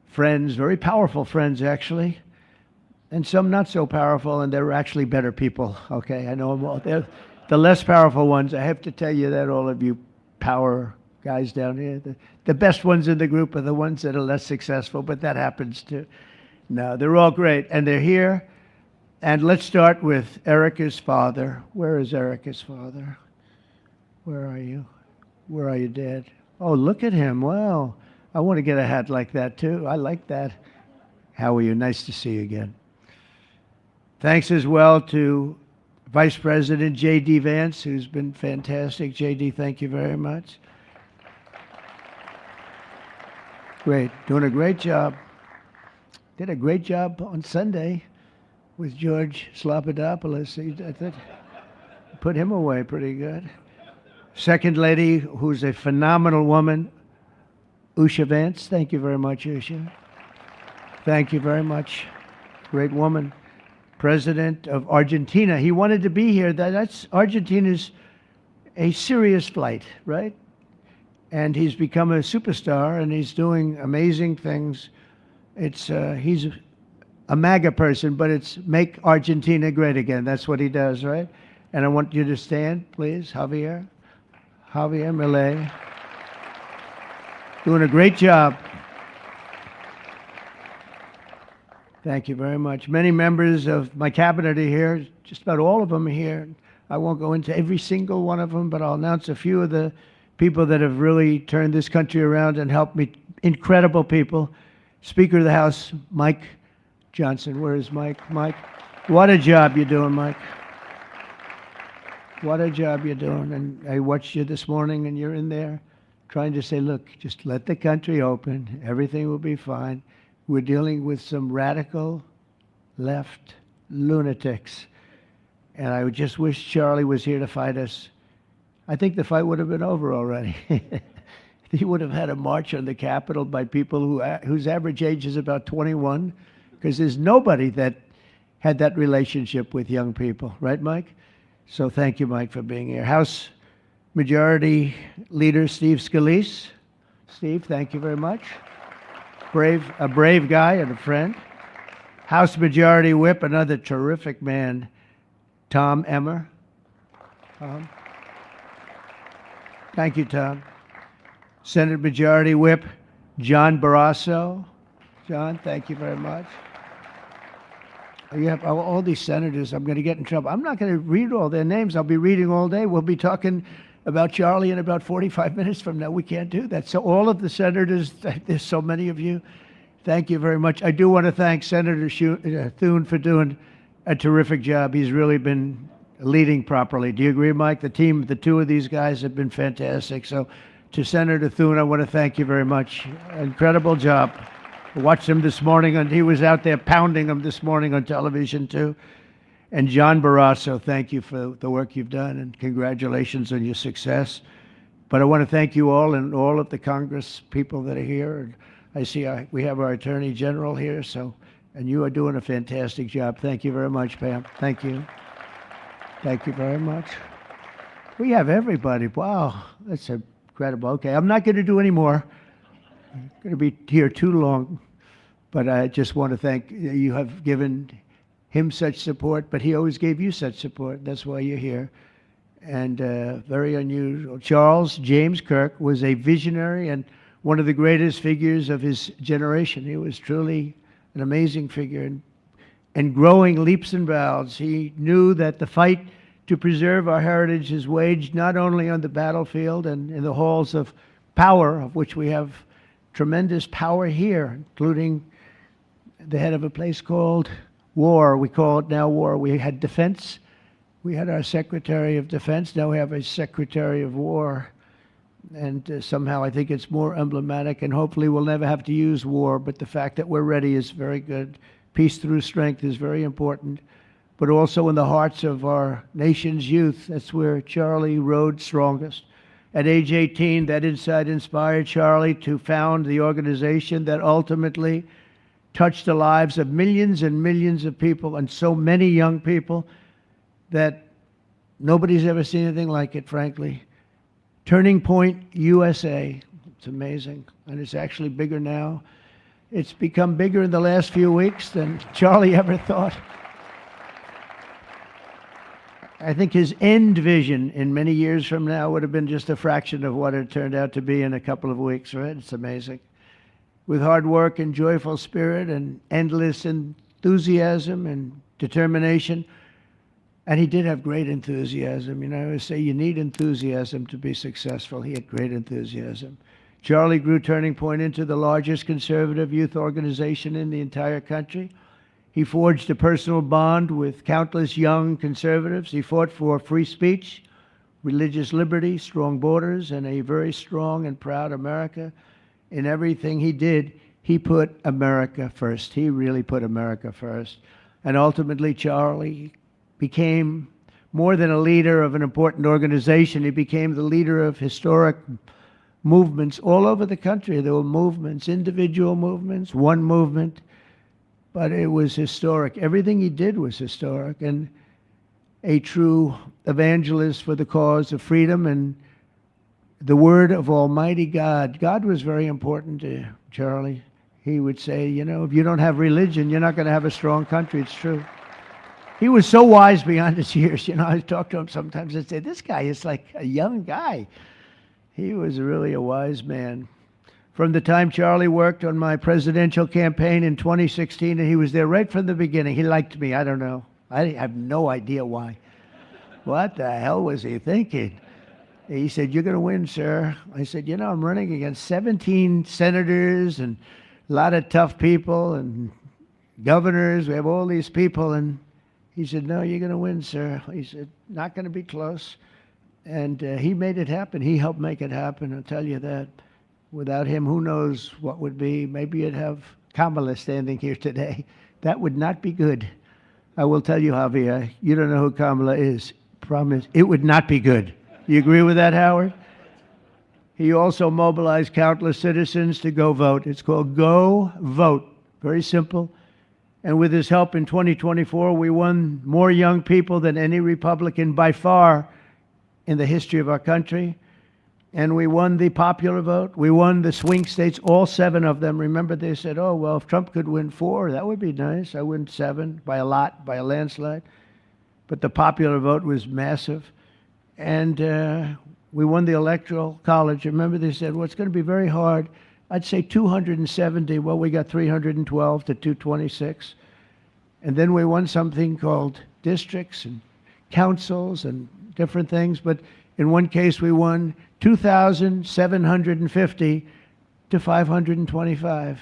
friends, very powerful friends, actually, and some not so powerful, and they're actually better people, okay? I know them all. They're the less powerful ones. I have to tell you that, all of you power guys down here. The best ones in the group are the ones that are less successful, but that happens too. No, they're all great, and they're here. And let's start with Erica's father. Where is Erica's father? Where are you? Where are you, Dad? Oh, look at him. Wow. I want to get a hat like that, too. I like that. How are you? Nice to see you again. Thanks as well to Vice President J.D. Vance, who's been fantastic. J.D., thank you very much. Great. Doing a great job. Did a great job on Sunday with George Slopadopoulos. I thought put him away pretty good. Second lady, who's a phenomenal woman, Usha Vance. Thank you very much, Usha. Thank you very much. Great woman. President of Argentina. He wanted to be here. That's Argentina's a serious flight, right? And he's become a superstar, and he's doing amazing things. He's a MAGA person, but it's make Argentina great again. That's what he does, right? And I want you to stand, please, Javier Milei. Doing a great job. Thank you very much. Many members of my cabinet are here. Just about all of them are here. I won't go into every single one of them, but I'll announce a few of the people that have really turned this country around and helped me. Incredible people. Speaker of the House, Mike Johnson. Where is Mike? Mike. What a job you're doing, Mike. What a job you're doing. And I watched you this morning, and you're in there trying to say, look, just let the country open. Everything will be fine. We're dealing with some radical left lunatics. And I would just wish Charlie was here to fight us. I think the fight would have been over already. He would have had a march on the Capitol by people whose average age is about 21, because there's nobody that had that relationship with young people. Right, Mike? So thank you, Mike, for being here. House Majority Leader Steve Scalise. Steve, thank you very much. A brave guy and a friend. House Majority Whip, another terrific man, Tom Emmer. Tom. Thank you, Tom. Senate Majority Whip, John Barrasso. John, thank you very much. You have all these senators. I'm going to get in trouble. I'm not going to read all their names. I'll be reading all day. We'll be talking about Charlie in about 45 minutes from now. We can't do that. So all of the senators, there's so many of you, thank you very much. I do want to thank Senator Thune for doing a terrific job. He's really been leading properly. Do you agree, Mike? The team, the two of these guys have been fantastic. So to Senator Thune, I want to thank you very much. Incredible job. I watched him this morning, and he was out there pounding them this morning on television, too. And John Barrasso, thank you for the work you've done, and congratulations on your success. But I want to thank you all and all of the Congress people that are here. And I see we have our Attorney General here, and you are doing a fantastic job. Thank you very much, Pam. Thank you. Thank you very much. We have everybody. Wow, that's incredible. Okay, I'm not going to do any more. I'm going to be here too long, but I just want to thank you. Have given him such support, but he always gave you such support. That's why you're here. And very unusual. Charles James Kirk was a visionary and one of the greatest figures of his generation. He was truly an amazing figure and growing leaps and bounds. He knew that the fight to preserve our heritage is waged not only on the battlefield and in the halls of power, of which we have tremendous power here, including the head of a place called War. We call it now War. We had Defense. We had our Secretary of Defense. Now we have a Secretary of War. And somehow I think it's more emblematic, and hopefully we'll never have to use war, but the fact that we're ready is very good. Peace through strength is very important, but also in the hearts of our nation's youth. That's where Charlie rode strongest. At age 18, that insight inspired Charlie to found the organization that ultimately touched the lives of millions and millions of people, and so many young people that nobody's ever seen anything like it, frankly. Turning Point USA. It's amazing, and it's actually bigger now. It's become bigger in the last few weeks than Charlie ever thought. I think his end vision in many years from now would have been just a fraction of what it turned out to be in a couple of weeks, right? It's amazing. With hard work and joyful spirit and endless enthusiasm and determination. And he did have great enthusiasm. You know, I always say you need enthusiasm to be successful. He had great enthusiasm. Charlie grew Turning Point into the largest conservative youth organization in the entire country. He forged a personal bond with countless young conservatives. He fought for free speech, religious liberty, strong borders, and a very strong and proud America. In everything he did, he put America first. He really put America first. And ultimately, Charlie became more than a leader of an important organization. He became the leader of historic movements all over the country. There were movements, individual movements, one movement, but it was historic. Everything he did was historic, and a true evangelist for the cause of freedom and the word of Almighty God. God was very important to Charlie. He would say, you know, if you don't have religion, you're not going to have a strong country. It's true. He was so wise beyond his years. You know, I talk to him sometimes and say, this guy is like a young guy. He was really a wise man. From the time Charlie worked on my presidential campaign in 2016, and he was there right from the beginning. He liked me. I don't know. I have no idea why. What the hell was he thinking? He said, you're going to win, sir. I said, you know, I'm running against 17 senators and a lot of tough people and governors. We have all these people, and He said, no, you're going to win, sir. He said, not going to be close. And he made it happen. He helped make it happen, I'll tell you that. Without him, who knows what would be. Maybe you'd have Kamala standing here today. That would not be good. I will tell you, Javier, you don't know who Kamala is. Promise, it would not be good. You agree with that, Howard? He also mobilized countless citizens to go vote. It's called Go Vote. Very simple. And with his help in 2024, we won more young people than any Republican by far in the history of our country. And we won the popular vote. We won the swing states, all 7 of them. Remember, they said, oh, well, if Trump could win 4, that would be nice. I win 7 by a lot, by a landslide. But the popular vote was massive. And we won the Electoral College. Remember, they said, well, it's going to be very hard. I'd say 270. Well, we got 312 to 226. And then we won something called districts and councils and different things. But in one case, we won 2,750 to 525.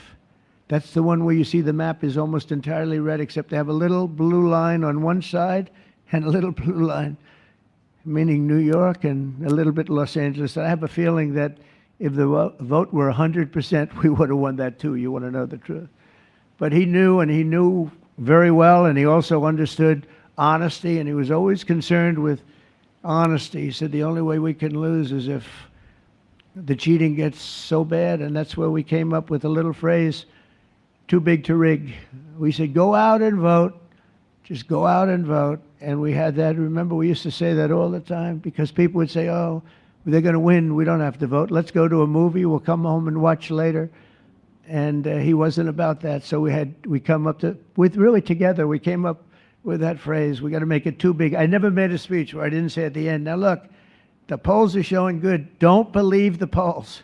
That's the one where you see the map is almost entirely red, except they have a little blue line on one side and a little blue line, meaning New York and a little bit Los Angeles. I have a feeling that if the vote were 100%, we would have won that too. You want to know the truth. But he knew, and he knew very well, and he also understood honesty, and he was always concerned with honesty. He said the only way we can lose is if the cheating gets so bad, and that's where we came up with a little phrase, too big to rig. We said, go out and vote. Just go out and vote. And we had that. Remember, we used to say that all the time because people would say, oh, they're going to win. We don't have to vote. Let's go to a movie. We'll come home and watch later. And he wasn't about that. So we come up to, with really together, we came up with that phrase. We got to make it too big. I never made a speech where I didn't say at the end, now look, the polls are showing good. Don't believe the polls.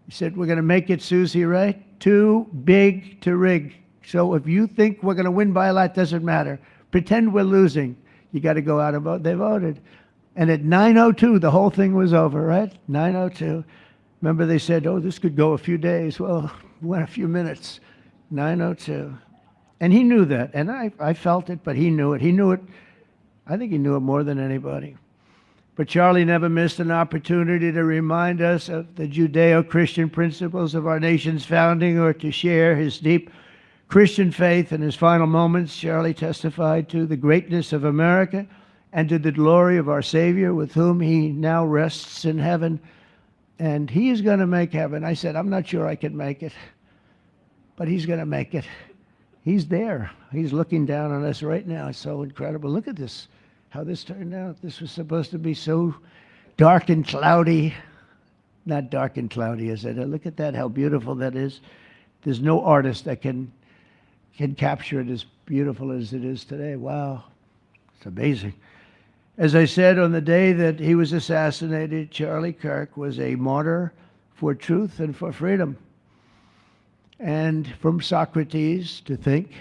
He said, we're going to make it, Susie, right? Too big to rig. So if you think we're going to win by a lot, doesn't matter. Pretend we're losing. You got to go out and vote. They voted. And at 9:02, the whole thing was over, right? 9:02. Remember they said, oh, this could go a few days. Well, it went a few minutes. 9:02. And he knew that. And I felt it, but he knew it. He knew it. I think he knew it more than anybody. But Charlie never missed an opportunity to remind us of the Judeo-Christian principles of our nation's founding or to share his deep Christian faith. In his final moments, Charlie testified to the greatness of America and to the glory of our Savior, with whom he now rests in heaven. And he is going to make heaven. I said, I'm not sure I can make it, but he's going to make it. He's there. He's looking down on us right now. It's so incredible. Look at this, how this turned out. This was supposed to be so dark and cloudy. Not dark and cloudy, is it? Look at that, how beautiful that is. There's no artist that can capture it as beautiful as it is today. Wow, it's amazing. As I said, on the day that he was assassinated, Charlie Kirk was a martyr for truth and for freedom. And from Socrates to think,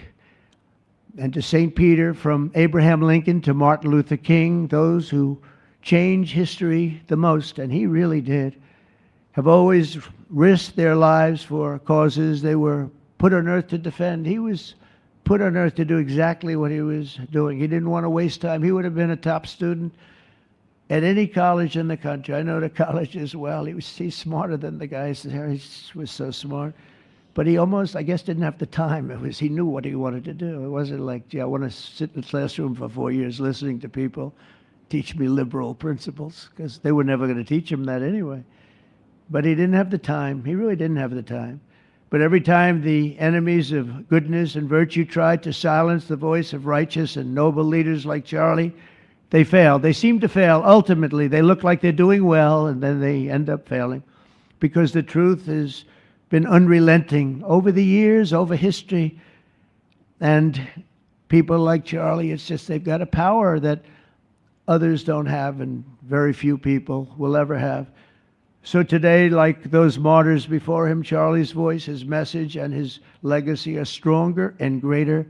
and to St. Peter, from Abraham Lincoln to Martin Luther King, those who change history the most, and he really did, have always risked their lives for causes they were put on earth to defend. He was put on earth to do exactly what he was doing. He didn't want to waste time. He would have been a top student at any college in the country. I know the college as well. He's smarter than the guys there. He was so smart. But he almost, I guess, didn't have the time. He knew what he wanted to do. It wasn't like, gee, I want to sit in the classroom for 4 years listening to people teach me liberal principles, because they were never going to teach him that anyway. But he didn't have the time. He really didn't have the time. But every time the enemies of goodness and virtue tried to silence the voice of righteous and noble leaders like Charlie, they failed. They seem to fail. Ultimately, they look like they're doing well, and then they end up failing, because the truth has been unrelenting over the years, over history. And people like Charlie, it's just they've got a power that others don't have, and very few people will ever have. So today, like those martyrs before him, Charlie's voice, his message, and his legacy are stronger and greater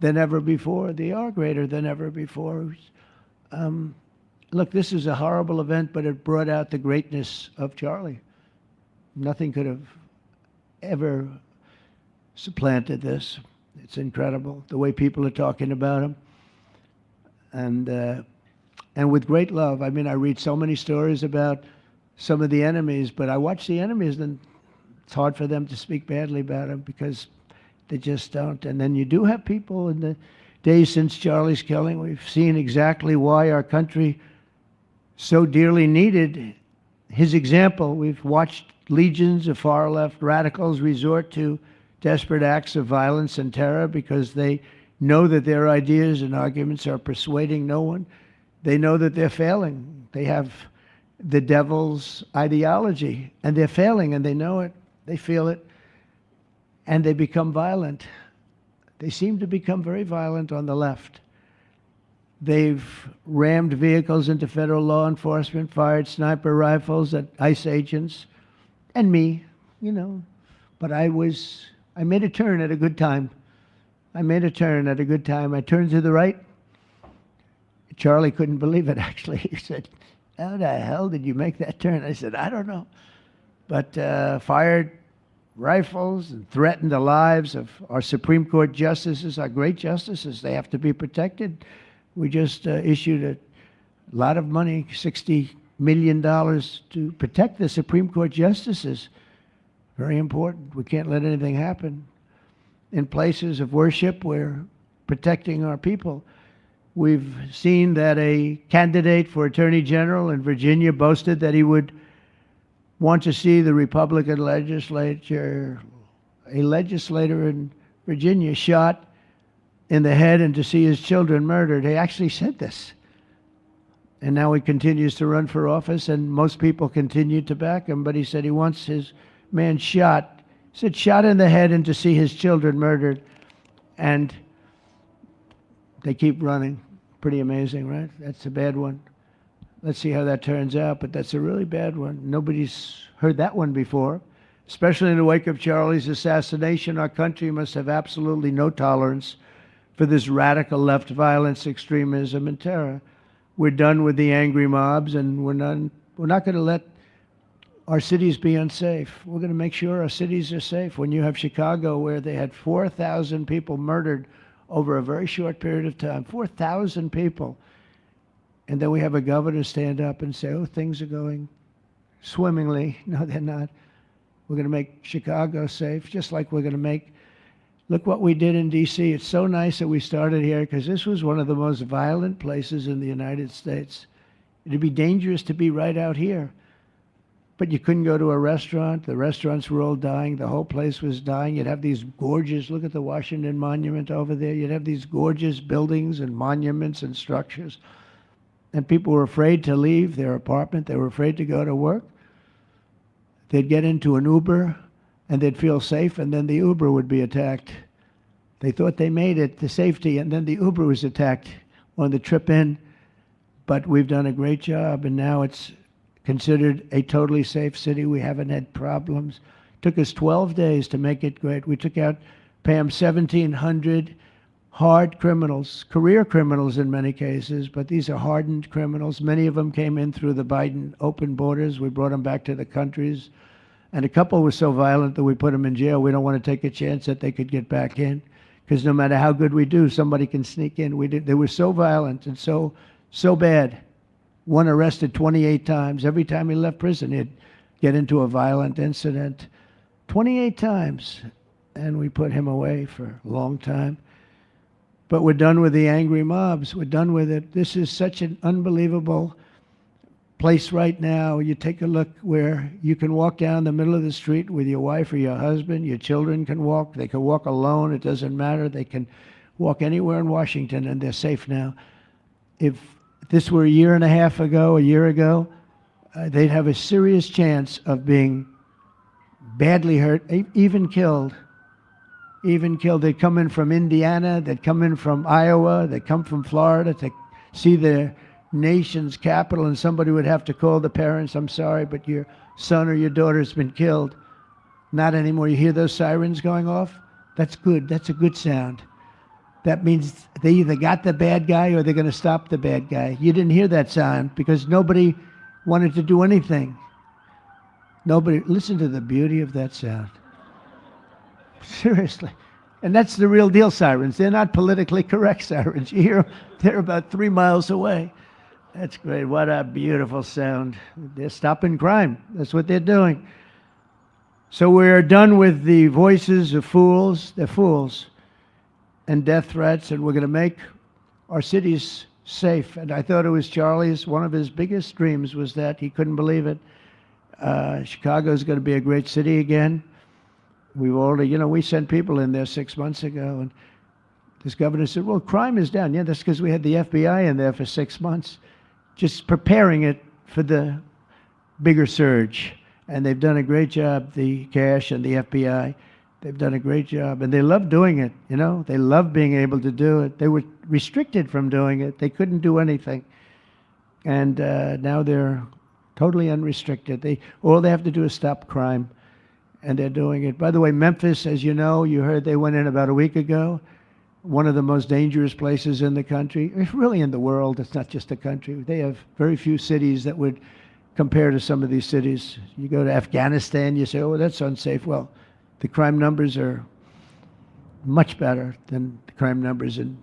than ever before. They are greater than ever before. Look, this is a horrible event, but it brought out the greatness of Charlie. Nothing could have ever supplanted this. It's incredible, the way people are talking about him. and with great love. I mean, I read so many stories about some of the enemies, but I watch the enemies, and it's hard for them to speak badly about them because they just don't. And then you do have people in the days since Charlie's killing, we've seen exactly why our country so dearly needed his example. We've watched legions of far-left radicals resort to desperate acts of violence and terror because they know that their ideas and arguments are persuading no one. They know that they're failing. They have the devil's ideology, and they're failing, and they know it. They feel it, and they become violent. They seem to become very violent on the left. They've rammed vehicles into federal law enforcement, fired sniper rifles at ICE agents, and me, you know. But I made a turn at a good time. I made a turn at a good time. I turned to the right. Charlie couldn't believe it, actually. He said, "How the hell did you make that turn?" I said, "I don't know." But fired rifles and threatened the lives of our Supreme Court justices, our great justices. They have to be protected. We just issued a lot of money, $60 million, to protect the Supreme Court justices. Very important. We can't let anything happen. In places of worship, we're protecting our people. We've seen that a candidate for Attorney General in Virginia boasted that he would want to see the Republican legislature, a legislator in Virginia, shot in the head and to see his children murdered. He actually said this. And now he continues to run for office, and most people continue to back him, but he said he wants his man shot. He said shot in the head and to see his children murdered. And they keep running. Pretty amazing, right? That's a bad one. Let's see how that turns out, but that's a really bad one. Nobody's heard that one before. Especially in the wake of Charlie's assassination, our country must have absolutely no tolerance for this radical left violence, extremism, and terror. We're done with the angry mobs, and we're not going to let our cities be unsafe. We're going to make sure our cities are safe. When you have Chicago, where they had 4,000 people murdered over a very short period of time, 4,000 people, and then we have a governor stand up and say, "Oh, things are going swimmingly." No, they're not. We're going to make Chicago safe, just like we're going to make. Look what we did in D.C. It's so nice that we started here, because this was one of the most violent places in the United States. It'd be dangerous to be right out here. But you couldn't go to a restaurant. The restaurants were all dying. The whole place was dying. You'd have these gorgeous, look at the Washington Monument over there. You'd have these gorgeous buildings and monuments and structures. And people were afraid to leave their apartment. They were afraid to go to work. They'd get into an Uber, and they'd feel safe, and then the Uber would be attacked. They thought they made it to safety, and then the Uber was attacked on the trip in. But we've done a great job, and now it's considered a totally safe city. We haven't had problems. It took us 12 days to make it great. We took out, Pam, 1,700 hard criminals, career criminals in many cases, but these are hardened criminals. Many of them came in through the Biden open borders. We brought them back to the countries. And a couple were so violent that we put them in jail. We don't want to take a chance that they could get back in, because no matter how good we do, somebody can sneak in. They were so violent and so bad. One arrested 28 times. Every time he left prison, he'd get into a violent incident. 28 times. And we put him away for a long time. But we're done with the angry mobs. We're done with it. This is such an unbelievable place right now. You take a look where you can walk down the middle of the street with your wife or your husband. Your children can walk. They can walk alone. It doesn't matter. They can walk anywhere in Washington, and they're safe now. If this were a year ago, they'd have a serious chance of being badly hurt, even killed. They'd come in from Indiana, they'd come in from Iowa, they'd come from Florida to see their nation's capital, and somebody would have to call the parents, "I'm sorry, but your son or your daughter's been killed." Not anymore. You hear those sirens going off? That's good. That's a good sound. That means they either got the bad guy or they're going to stop the bad guy. You didn't hear that sound because nobody wanted to do anything. Nobody. Listen to the beauty of that sound. Seriously. And that's the real deal sirens. They're not politically correct sirens. You hear them, they're about 3 miles away. That's great. What a beautiful sound. They're stopping crime. That's what they're doing. So we're done with the voices of fools. They're fools. And death threats. And we're going to make our cities safe. And I thought it was Charlie's, one of his biggest dreams was that. He couldn't believe it. Chicago is going to be a great city again. We've already, we sent people in there 6 months ago, and this governor said, well, crime is down. Yeah, that's because we had the FBI in there for 6 months, just preparing it for the bigger surge. And they've done a great job, the cash and the FBI. They've done a great job, and they love doing it, They love being able to do it. They were restricted from doing it. They couldn't do anything. And now they're totally unrestricted. All they have to do is stop crime. And they're doing it. By the way, Memphis, as you know, you heard they went in about a week ago. One of the most dangerous places in the country. It's really in the world. It's not just the country. They have very few cities that would compare to some of these cities. You go to Afghanistan, you say, oh, that's unsafe. Well, the crime numbers are much better than the crime numbers in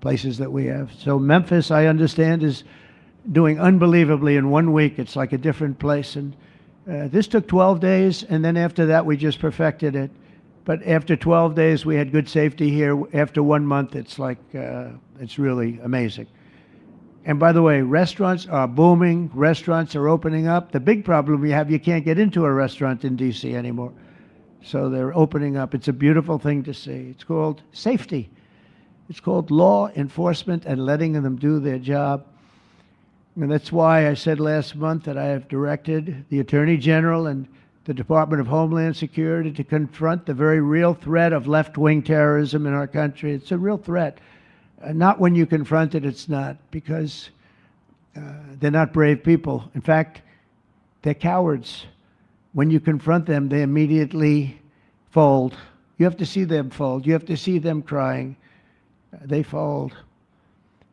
places that we have. So Memphis, I understand, is doing unbelievably in 1 week. It's like a different place. And this took 12 days, and then after that, we just perfected it. But after 12 days, we had good safety here. After 1 month, it's like, it's really amazing. And by the way, restaurants are booming. Restaurants are opening up. The big problem we have, you can't get into a restaurant in D.C. anymore. So they're opening up. It's a beautiful thing to see. It's called safety. It's called law enforcement and letting them do their job. And that's why I said last month that I have directed the Attorney General and the Department of Homeland Security to confront the very real threat of left-wing terrorism in our country. It's a real threat. Not when you confront it, it's not, because they're not brave people. In fact, they're cowards. When you confront them, they immediately fold. You have to see them fold. You have to see them crying. They fold.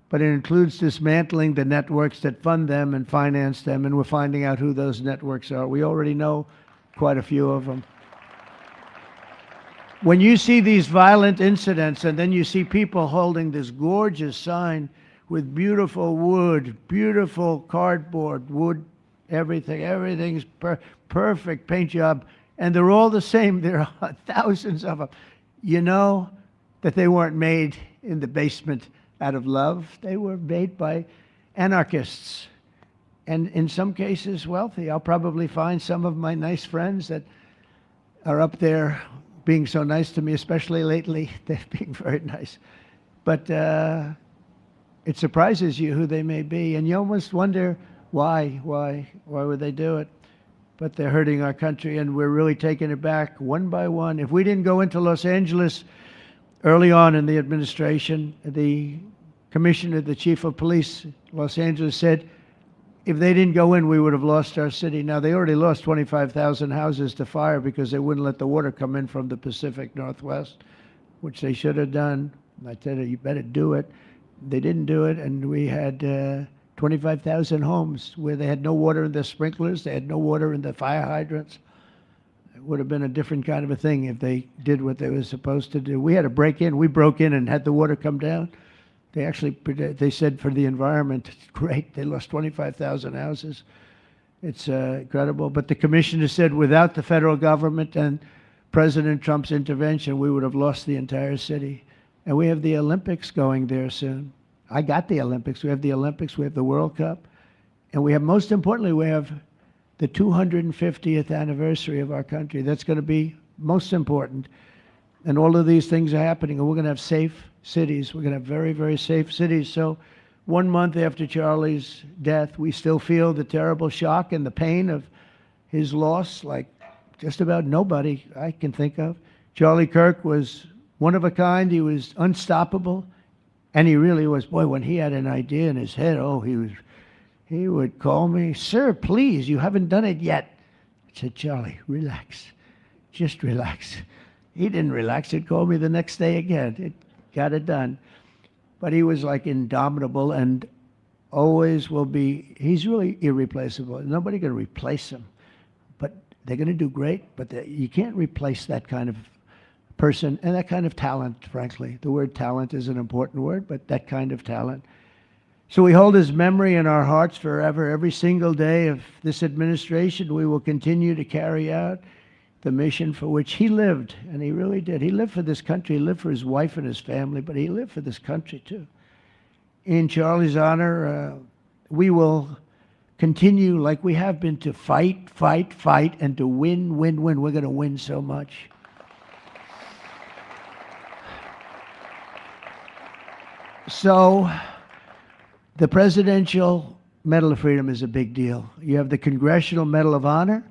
But it includes dismantling the networks that fund them and finance them, and we're finding out who those networks are. We already know quite a few of them. When you see these violent incidents, and then you see people holding this gorgeous sign with beautiful wood, beautiful cardboard, wood, everything's perfect paint job, and they're all the same. There are thousands of them. You know that they weren't made in the basement out of love. They were made by anarchists, and in some cases wealthy. I'll probably find some of my nice friends that are up there being so nice to me, especially lately. They're being very nice. But it surprises you who they may be, and you almost wonder why would they do it? But they're hurting our country, and we're really taking it back one by one. If we didn't go into Los Angeles early on in the administration, the commissioner, the chief of police, Los Angeles, said if they didn't go in, we would have lost our city. Now, they already lost 25,000 houses to fire because they wouldn't let the water come in from the Pacific Northwest, which they should have done. I said, you better do it. They didn't do it, and we had 25,000 homes where they had no water in their sprinklers, they had no water in the fire hydrants. It would have been a different kind of a thing if they did what they were supposed to do. We had to break in. We broke in and had the water come down. They said for the environment, it's great. They lost 25,000 houses. It's incredible. But the commissioner said without the federal government and President Trump's intervention, we would have lost the entire city. And we have the Olympics going there soon. I got the Olympics. We have the Olympics. We have the World Cup. And we have, most importantly, we have the 250th anniversary of our country. That's going to be most important. And all of these things are happening. And we're going to have safe cities. We're going to have very, very safe cities. So 1 month after Charlie's death, we still feel the terrible shock and the pain of his loss, like just about nobody I can think of. Charlie Kirk was one of a kind. He was unstoppable. And he really was. Boy, when he had an idea in his head, he would call me, sir, please, you haven't done it yet. I said, Charlie, relax. Just relax. He didn't relax. He'd call me the next day again. It got it done. But he was like indomitable and always will be. He's really irreplaceable. Nobody going to replace him. But they're going to do great. But you can't replace that kind of person and that kind of talent, frankly. The word talent is an important word, but that kind of talent. So we hold his memory in our hearts forever. Every single day of this administration, we will continue to carry out the mission for which he lived, and he really did. He lived for this country. He lived for his wife and his family, but he lived for this country too. In Charlie's honor, we will continue like we have been to fight, fight, fight, and to win, win, win. We're going to win so much. So the Presidential Medal of Freedom is a big deal. You have the Congressional Medal of Honor,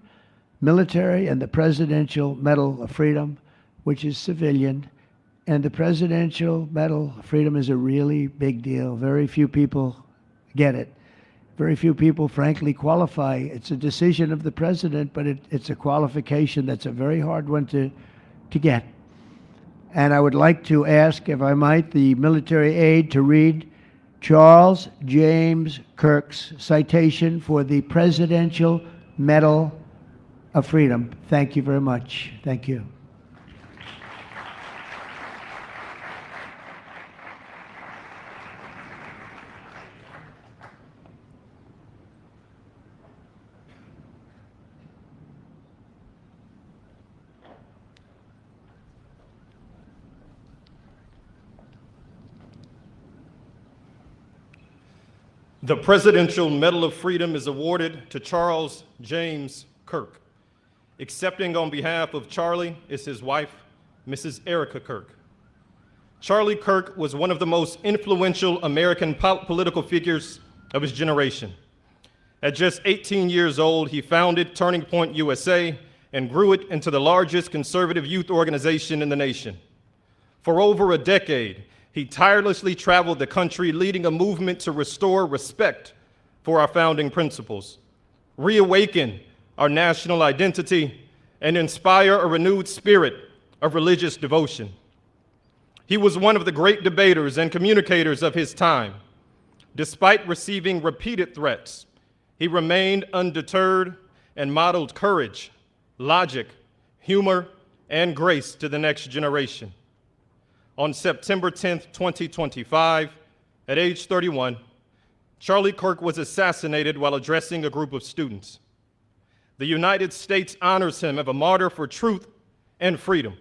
military, and the Presidential Medal of Freedom, which is civilian. And the Presidential Medal of Freedom is a really big deal. Very few people get it. Very few people, frankly, qualify. It's a decision of the president, but it's a qualification that's a very hard one to get. And I would like to ask, if I might, the military aide to read Charles James Kirk's citation for the Presidential Medal of Freedom. Thank you very much. Thank you. The Presidential Medal of Freedom is awarded to Charles James Kirk. Accepting on behalf of Charlie is his wife, Mrs. Erica Kirk. Charlie Kirk was one of the most influential American political figures of his generation. At just 18 years old, he founded Turning Point USA and grew it into the largest conservative youth organization in the nation. For over a decade, he tirelessly traveled the country, leading a movement to restore respect for our founding principles, reawaken our national identity, and inspire a renewed spirit of religious devotion. He was one of the great debaters and communicators of his time. Despite receiving repeated threats, he remained undeterred and modeled courage, logic, humor, and grace to the next generation. On September 10th, 2025, at age 31, Charlie Kirk was assassinated while addressing a group of students. The United States honors him as a martyr for truth and freedom.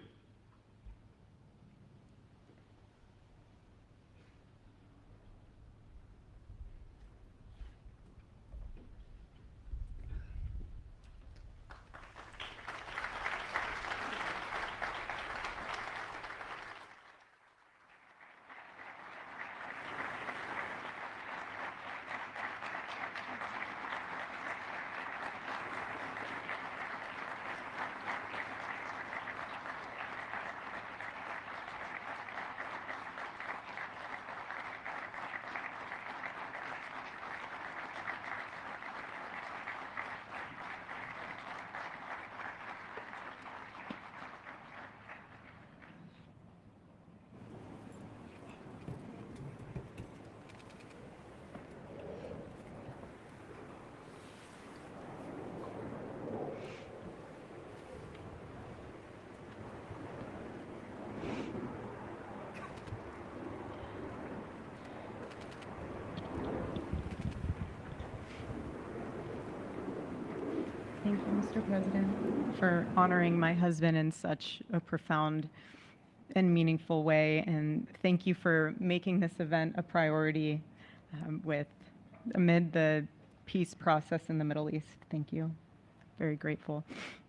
Thank you, Mr. President, for honoring my husband in such a profound and meaningful way. And thank you for making this event a priority amid the peace process in the Middle East. Thank you. Very grateful.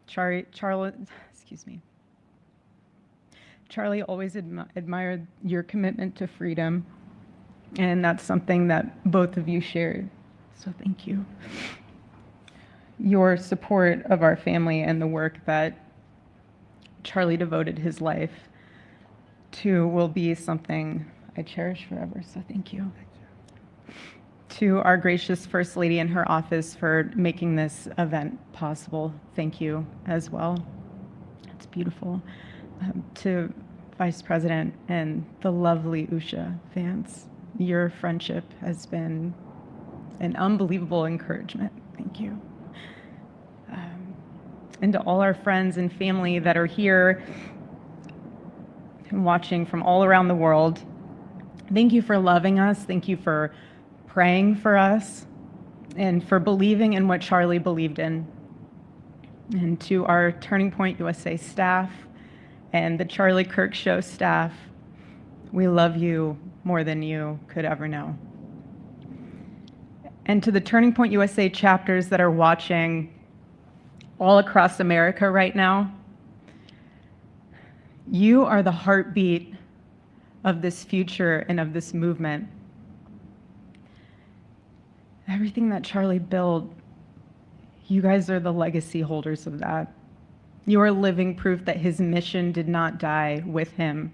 Charlie always admired your commitment to freedom, and that's something that both of you shared. So thank you. Your support of our family and the work that Charlie devoted his life to will be something I cherish forever, so thank you. To our gracious First Lady in her office for making this event possible, thank you as well. It's beautiful. To Vice President and the lovely Usha fans, your friendship has been an unbelievable encouragement. Thank you. And to all our friends and family that are here, and watching from all around the world, thank you for loving us. Thank you for praying for us and for believing in what Charlie believed in. And to our Turning Point USA staff and the Charlie Kirk Show staff, we love you more than you could ever know. And to the Turning Point USA chapters that are watching all across America right now, you are the heartbeat of this future and of this movement. Everything that Charlie built, you guys are the legacy holders of that. You are living proof that his mission did not die with him.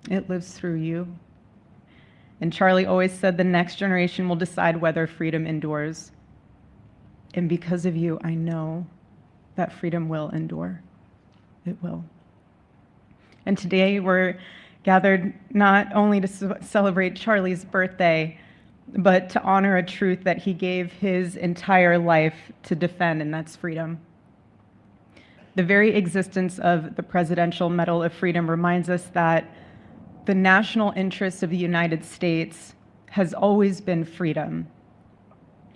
It lives through you. And Charlie always said the next generation will decide whether freedom endures. And because of you, I know that freedom will endure. It will. And today we're gathered not only to celebrate Charlie's birthday, but to honor a truth that he gave his entire life to defend, and that's freedom. The very existence of the Presidential Medal of Freedom reminds us that the national interest of the United States has always been freedom.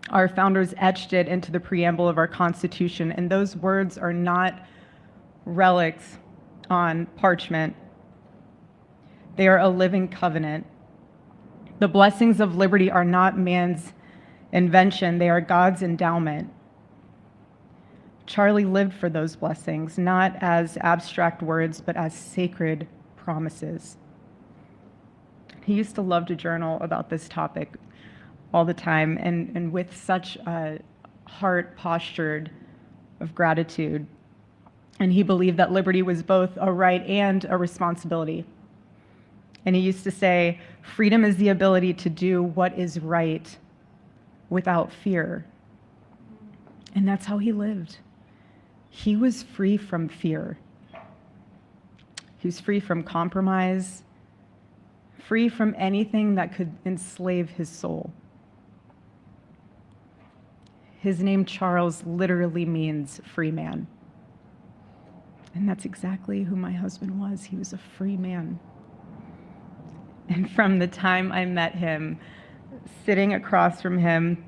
Our founders etched it into the preamble of our Constitution, and those words are not relics on parchment. They are a living covenant. The blessings of liberty are not man's invention, they are God's endowment. Charlie lived for those blessings, not as abstract words, but as sacred promises. He used to love to journal about this topic all the time, and with such a heart postured of gratitude. And he believed that liberty was both a right and a responsibility. And he used to say, freedom is the ability to do what is right without fear. And that's how he lived. He was free from fear. He was free from compromise, free from anything that could enslave his soul. His name, Charles, literally means free man. And that's exactly who my husband was. He was a free man. And from the time I met him, sitting across from him,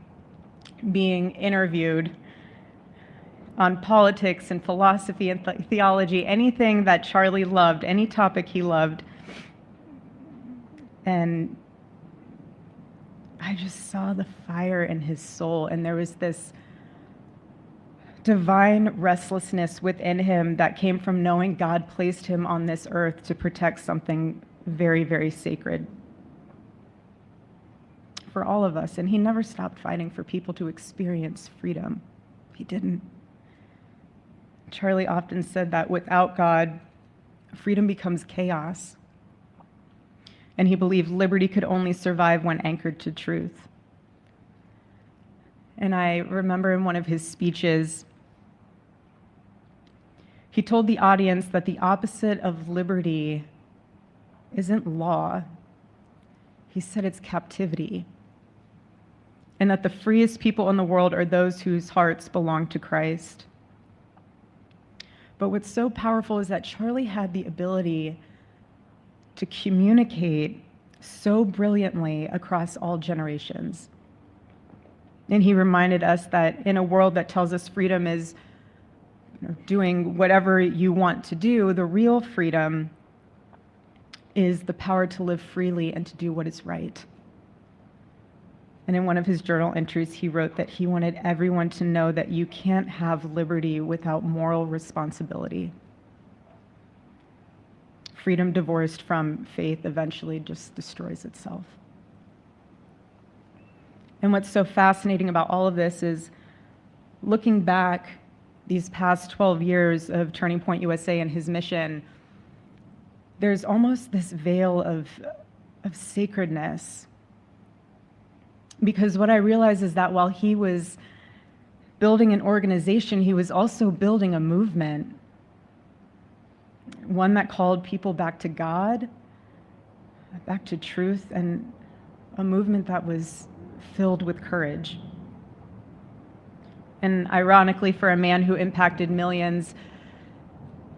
being interviewed on politics and philosophy and theology, anything that Charlie loved, any topic he loved, and I just saw the fire in his soul, and there was this divine restlessness within him that came from knowing God placed him on this earth to protect something very, very sacred for all of us. And he never stopped fighting for people to experience freedom. He didn't. Charlie often said that without God, freedom becomes chaos. And he believed liberty could only survive when anchored to truth. And I remember in one of his speeches, he told the audience that the opposite of liberty isn't law. He said it's captivity. And that the freest people in the world are those whose hearts belong to Christ. But what's so powerful is that Charlie had the ability to communicate so brilliantly across all generations. And he reminded us that in a world that tells us freedom is doing whatever you want to do, the real freedom is the power to live freely and to do what is right. And in one of his journal entries, he wrote that he wanted everyone to know that you can't have liberty without moral responsibility. Freedom divorced from faith eventually just destroys itself. And what's so fascinating about all of this is looking back these past 12 years of Turning Point USA and his mission, there's almost this veil of sacredness. Because what I realize is that while he was building an organization, he was also building a movement. One that called people back to God, back to truth, and a movement that was filled with courage. And ironically, for a man who impacted millions,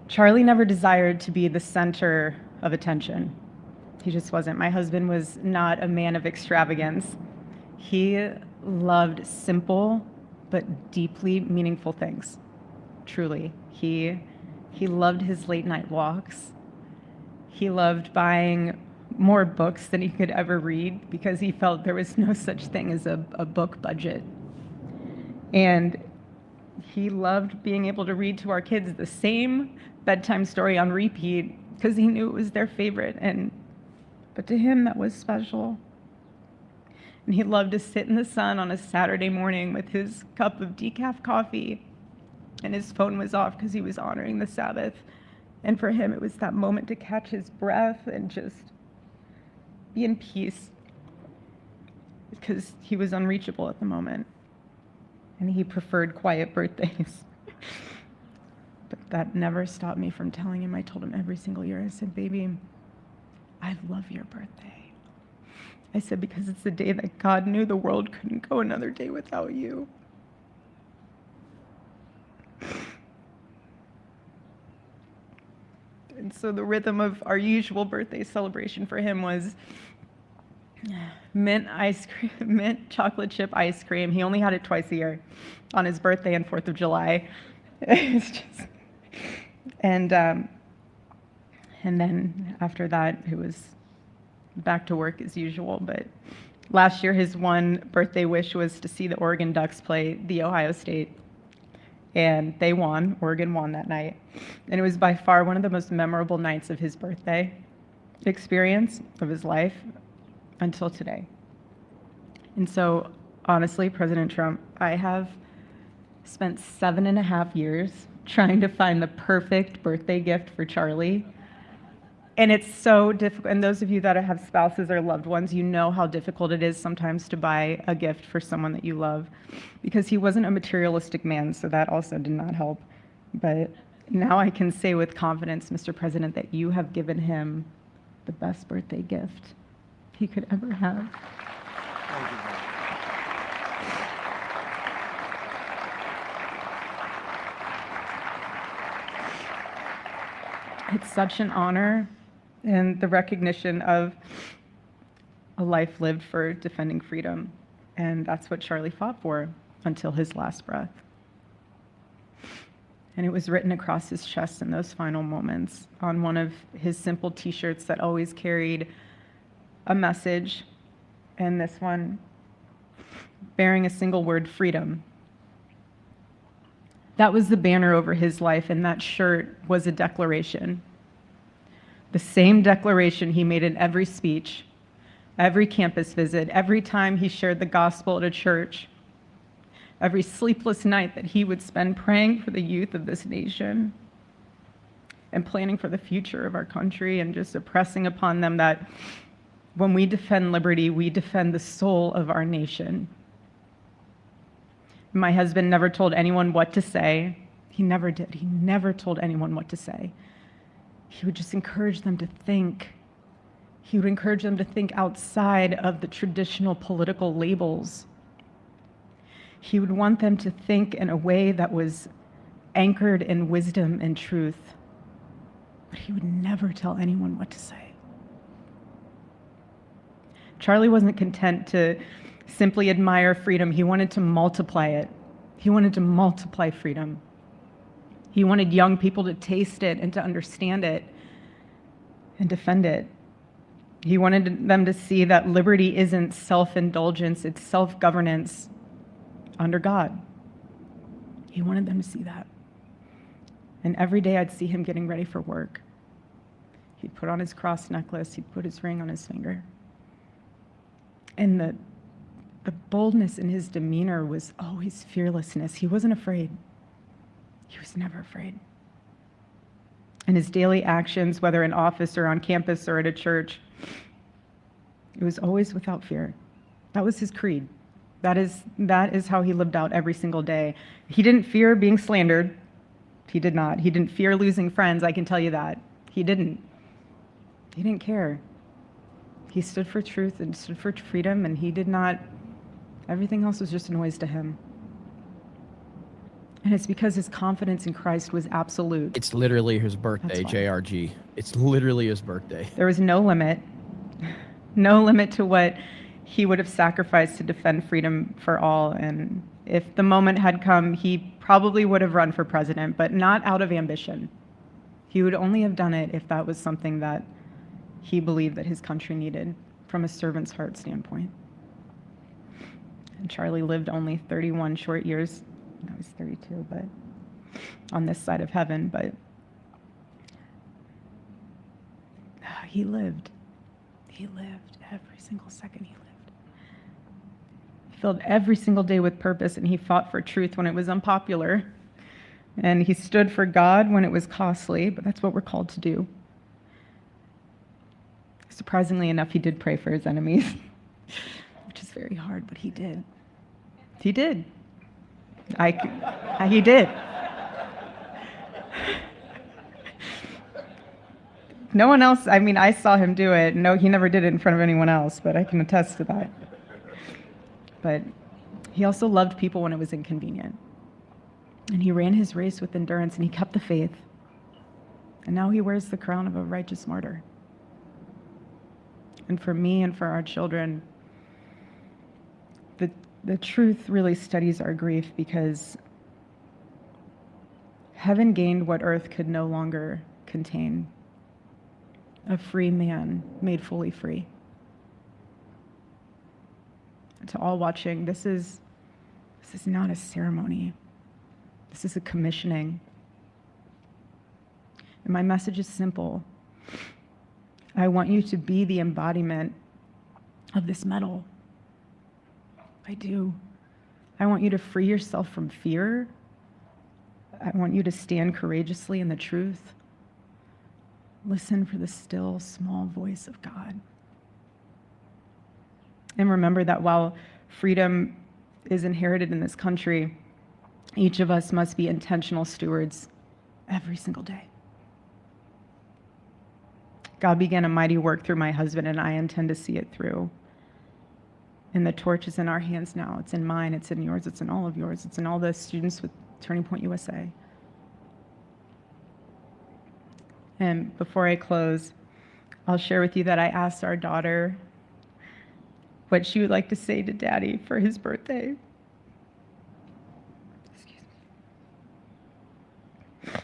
Charlie never desired to be the center of attention. He just wasn't. My husband was not a man of extravagance. He loved simple but deeply meaningful things. Truly. He loved his late night walks. He loved buying more books than he could ever read because he felt there was no such thing as a book budget. And he loved being able to read to our kids the same bedtime story on repeat because he knew it was their favorite. But to him, that was special. And he loved to sit in the sun on a Saturday morning with his cup of decaf coffee, and his phone was off because he was honoring the Sabbath. And for him, it was that moment to catch his breath and just be in peace because he was unreachable at the moment. And he preferred quiet birthdays. But that never stopped me from telling him. I told him every single year, I said, baby, I love your birthday. I said, because it's the day that God knew the world couldn't go another day without you. And so the rhythm of our usual birthday celebration for him was mint ice cream, mint chocolate chip ice cream. He only had it twice a year, on his birthday and 4th of July. It's just, and then after that, it was back to work as usual. But last year, his one birthday wish was to see the Oregon Ducks play the Ohio State. And they won. Oregon won that night. And it was by far one of the most memorable nights of his birthday experience of his life until today. And so, honestly, President Trump, I have spent 7.5 years trying to find the perfect birthday gift for Charlie. And it's so difficult. And those of you that have spouses or loved ones, you know how difficult it is sometimes to buy a gift for someone that you love, because he wasn't a materialistic man, so that also did not help. But now I can say with confidence, Mr. President, that you have given him the best birthday gift he could ever have. Thank you. It's such an honor and the recognition of a life lived for defending freedom. And that's what Charlie fought for until his last breath. And it was written across his chest in those final moments on one of his simple t-shirts that always carried a message, and this one bearing a single word, freedom. That was the banner over his life, and that shirt was a declaration. The same declaration he made in every speech, every campus visit, every time he shared the gospel at a church, every sleepless night that he would spend praying for the youth of this nation and planning for the future of our country, and just impressing upon them that when we defend liberty, we defend the soul of our nation. My husband never told anyone what to say. He never did. He never told anyone what to say. He would just encourage them to think. He would encourage them to think outside of the traditional political labels. He would want them to think in a way that was anchored in wisdom and truth. But he would never tell anyone what to say. Charlie wasn't content to simply admire freedom. He wanted to multiply it. He wanted to multiply freedom. He wanted young people to taste it and to understand it and defend it. He wanted them to see that liberty isn't self-indulgence, it's self-governance under God. He wanted them to see that. And every day I'd see him getting ready for work. He'd put on his cross necklace, he'd put his ring on his finger. And the boldness in his demeanor was always fearlessness. He wasn't afraid. He was never afraid. And his daily actions, whether in office or on campus or at a church, it was always without fear. That was his creed. That is how he lived out every single day. He didn't fear being slandered. He did not. He didn't fear losing friends, I can tell you that. He didn't. He didn't care. He stood for truth and stood for freedom, and he did not, everything else was just a noise to him. And it's because his confidence in Christ was absolute. It's literally his birthday, JRG. It's literally his birthday. There was no limit to what he would have sacrificed to defend freedom for all. And if the moment had come, he probably would have run for president, but not out of ambition. He would only have done it if that was something that he believed that his country needed from a servant's heart standpoint. And Charlie lived only 31 short years. I was 32, but on this side of heaven, but he lived. He lived every single second he lived. He filled every single day with purpose, and he fought for truth when it was unpopular. And he stood for God when it was costly, but that's what we're called to do. Surprisingly enough, he did pray for his enemies, which is very hard, but he did. He did. He did. No one else, I mean, I saw him do it. No, he never did it in front of anyone else, but I can attest to that. But he also loved people when it was inconvenient. And he ran his race with endurance, and he kept the faith. And now he wears the crown of a righteous martyr. And for me and for our children, the truth really studies our grief, because heaven gained what earth could no longer contain: a free man made fully free. And to all watching, this is not a ceremony. This is a commissioning. And my message is simple. I want you to be the embodiment of this medal. I do. I want you to free yourself from fear. I want you to stand courageously in the truth. Listen for the still, small voice of God. And remember that while freedom is inherited in this country, each of us must be intentional stewards every single day. God began a mighty work through my husband, and I intend to see it through. And the torch is in our hands now. It's in mine, it's in yours, it's in all of yours, it's in all the students with Turning Point USA. And before I close, I'll share with you that I asked our daughter what she would like to say to Daddy for his birthday. Excuse me.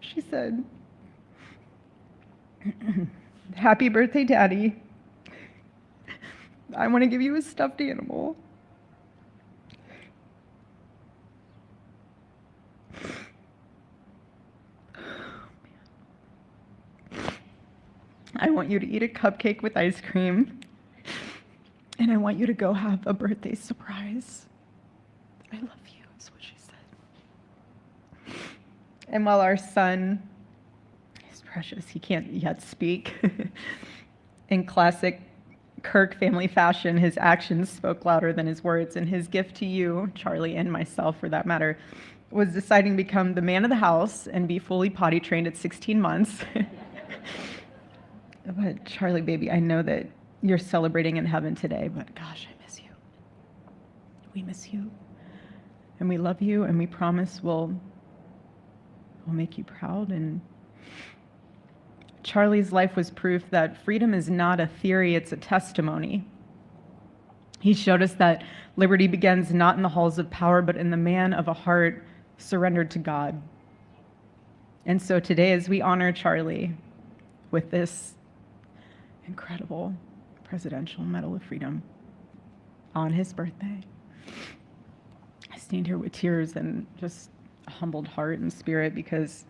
She said, "Happy birthday, Daddy. I want to give you a stuffed animal. I want you to eat a cupcake with ice cream, and I want you to go have a birthday surprise. I love you," is what she said. And while our son is precious, he can't yet speak, in classic Kirk family fashion, his actions spoke louder than his words, and his gift to you, Charlie, and myself for that matter, was deciding to become the man of the house and be fully potty trained at 16 months. But Charlie, baby, I know that you're celebrating in heaven today, but gosh, I miss you. We miss you. And we love you, and we promise we'll make you proud. And Charlie's life was proof that freedom is not a theory, it's a testimony. He showed us that liberty begins not in the halls of power, but in the man of a heart surrendered to God. And so today, as we honor Charlie with this incredible Presidential Medal of Freedom on his birthday, I stand here with tears and just a humbled heart and spirit, because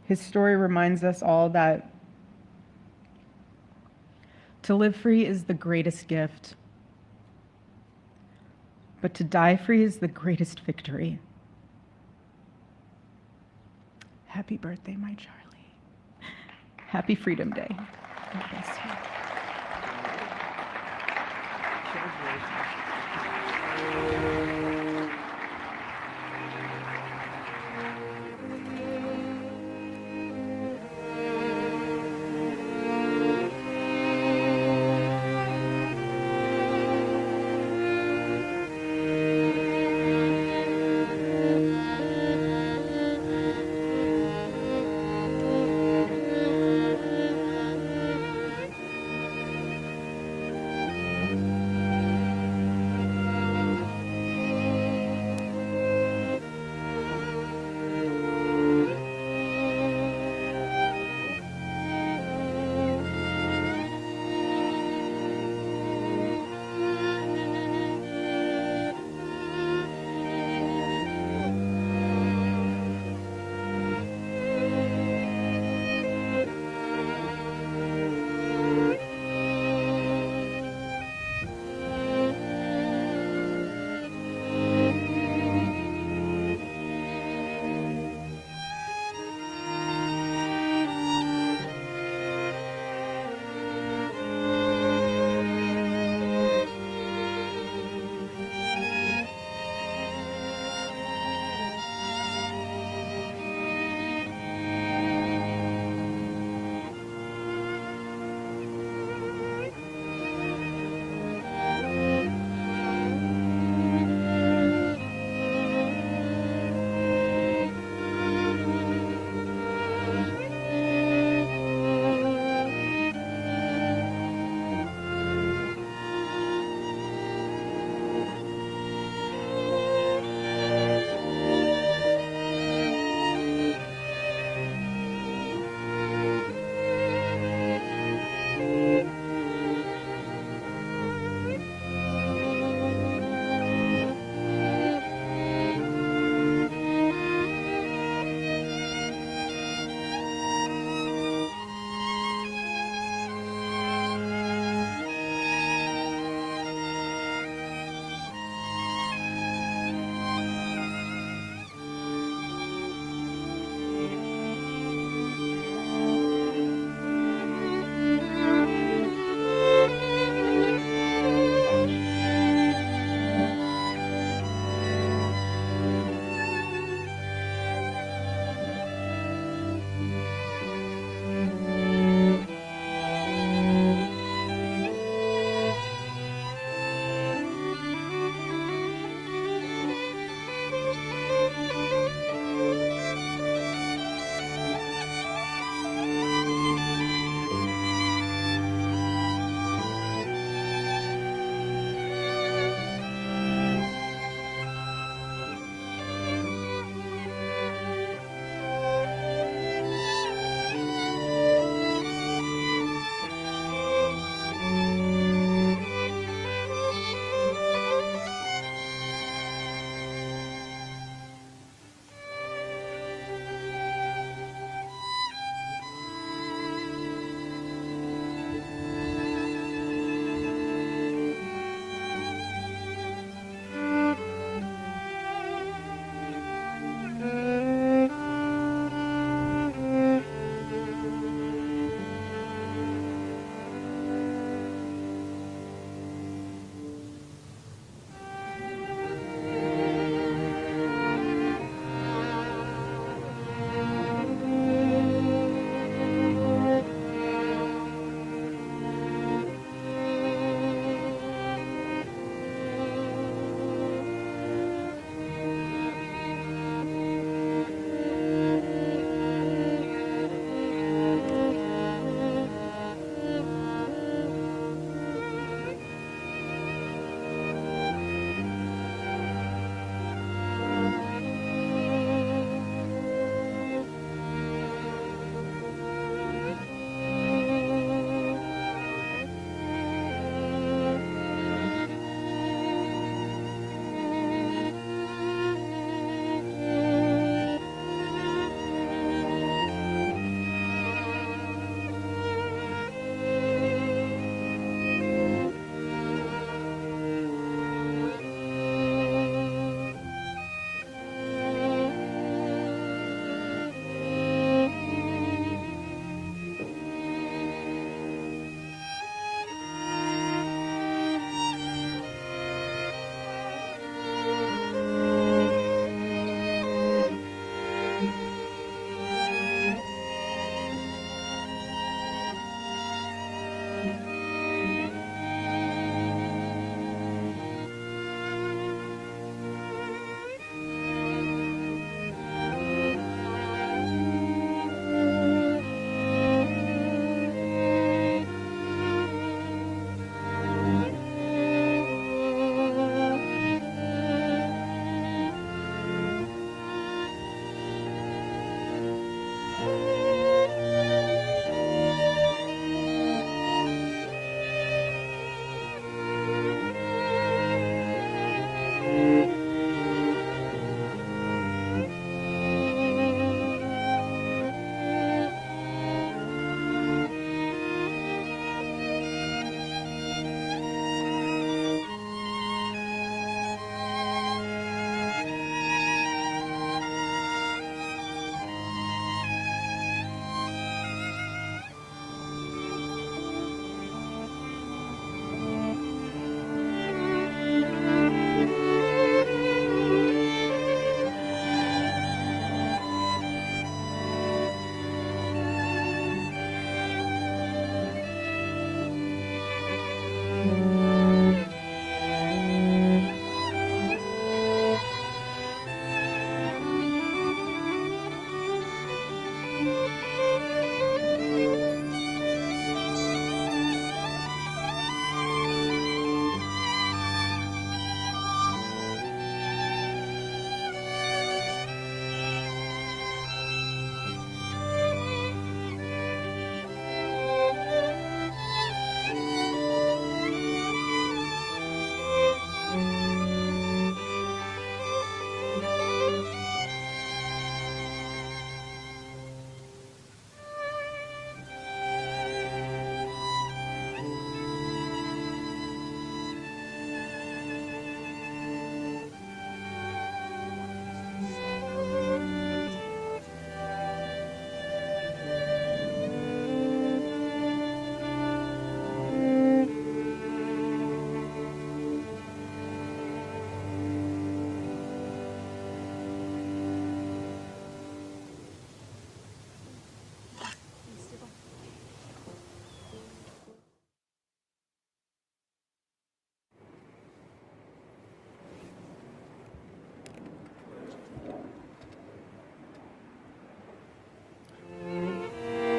his story reminds us all that to live free is the greatest gift, but to die free is the greatest victory. Happy birthday, my Charlie. Happy Freedom Day. God bless you.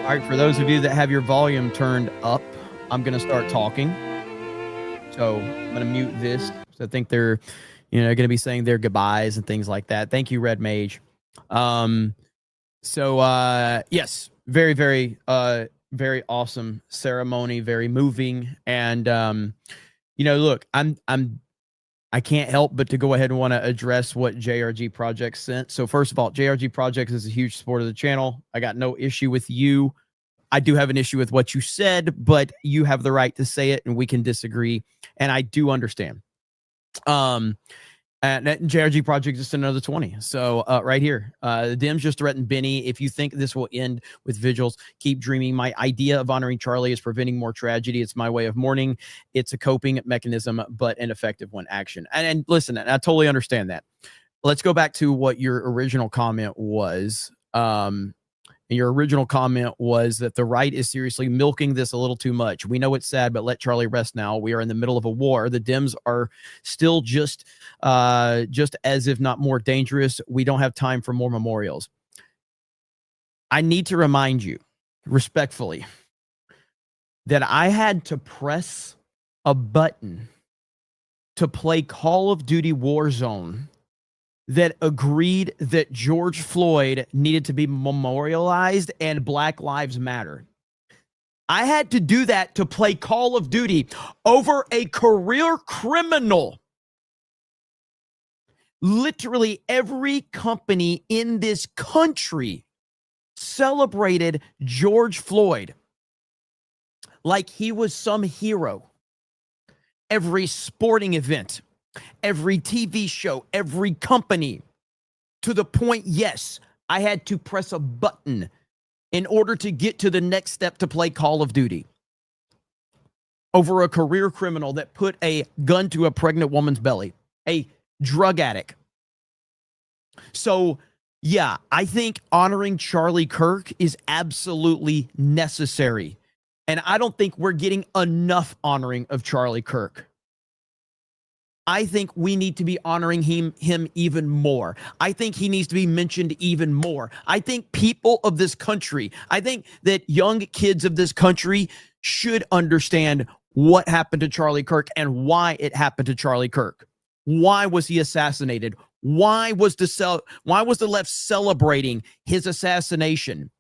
All right, for those of you that have your volume turned up, I'm going to start talking. So I'm going to mute this. So I think they're, going to be saying their goodbyes and things like that. Thank you, Red Mage. Yes, very, very, very awesome ceremony, very moving. And, look, I can't help but to go ahead and want to address what JRG Projects sent. So first of all, JRG Projects is a huge supporter of the channel. I got no issue with you. I do have an issue with what you said, but you have the right to say it and we can disagree. And I do understand. And JRG Project just another 20. So right here, the Dems just threatened Benny. If you think this will end with vigils, keep dreaming. My idea of honoring Charlie is preventing more tragedy. It's my way of mourning. It's a coping mechanism, but an effective one. Action. And listen, I totally understand that. Let's go back to what your original comment was. And your original comment was that the right is seriously milking this a little too much. We know it's sad, but let Charlie rest now. We are in the middle of a war. The Dems are still just as if not more dangerous. We don't have time for more memorials. I need to remind you, respectfully, that I had to press a button to play Call of Duty Warzone that agreed that George Floyd needed to be memorialized and Black Lives Matter. I had to do that to play Call of Duty over a career criminal. Literally every company in this country celebrated George Floyd like he was some hero. Every sporting event, every TV show, every company, to the point, yes, I had to press a button in order to get to the next step to play Call of Duty over a career criminal that put a gun to a pregnant woman's belly, a drug addict. So, yeah, I think honoring Charlie Kirk is absolutely necessary. And I don't think we're getting enough honoring of Charlie Kirk. I think we need to be honoring him even more. I think he needs to be mentioned even more. I think people of this country, I think that young kids of this country should understand what happened to Charlie Kirk and why it happened to Charlie Kirk. Why was he assassinated? Why was the left celebrating his assassination?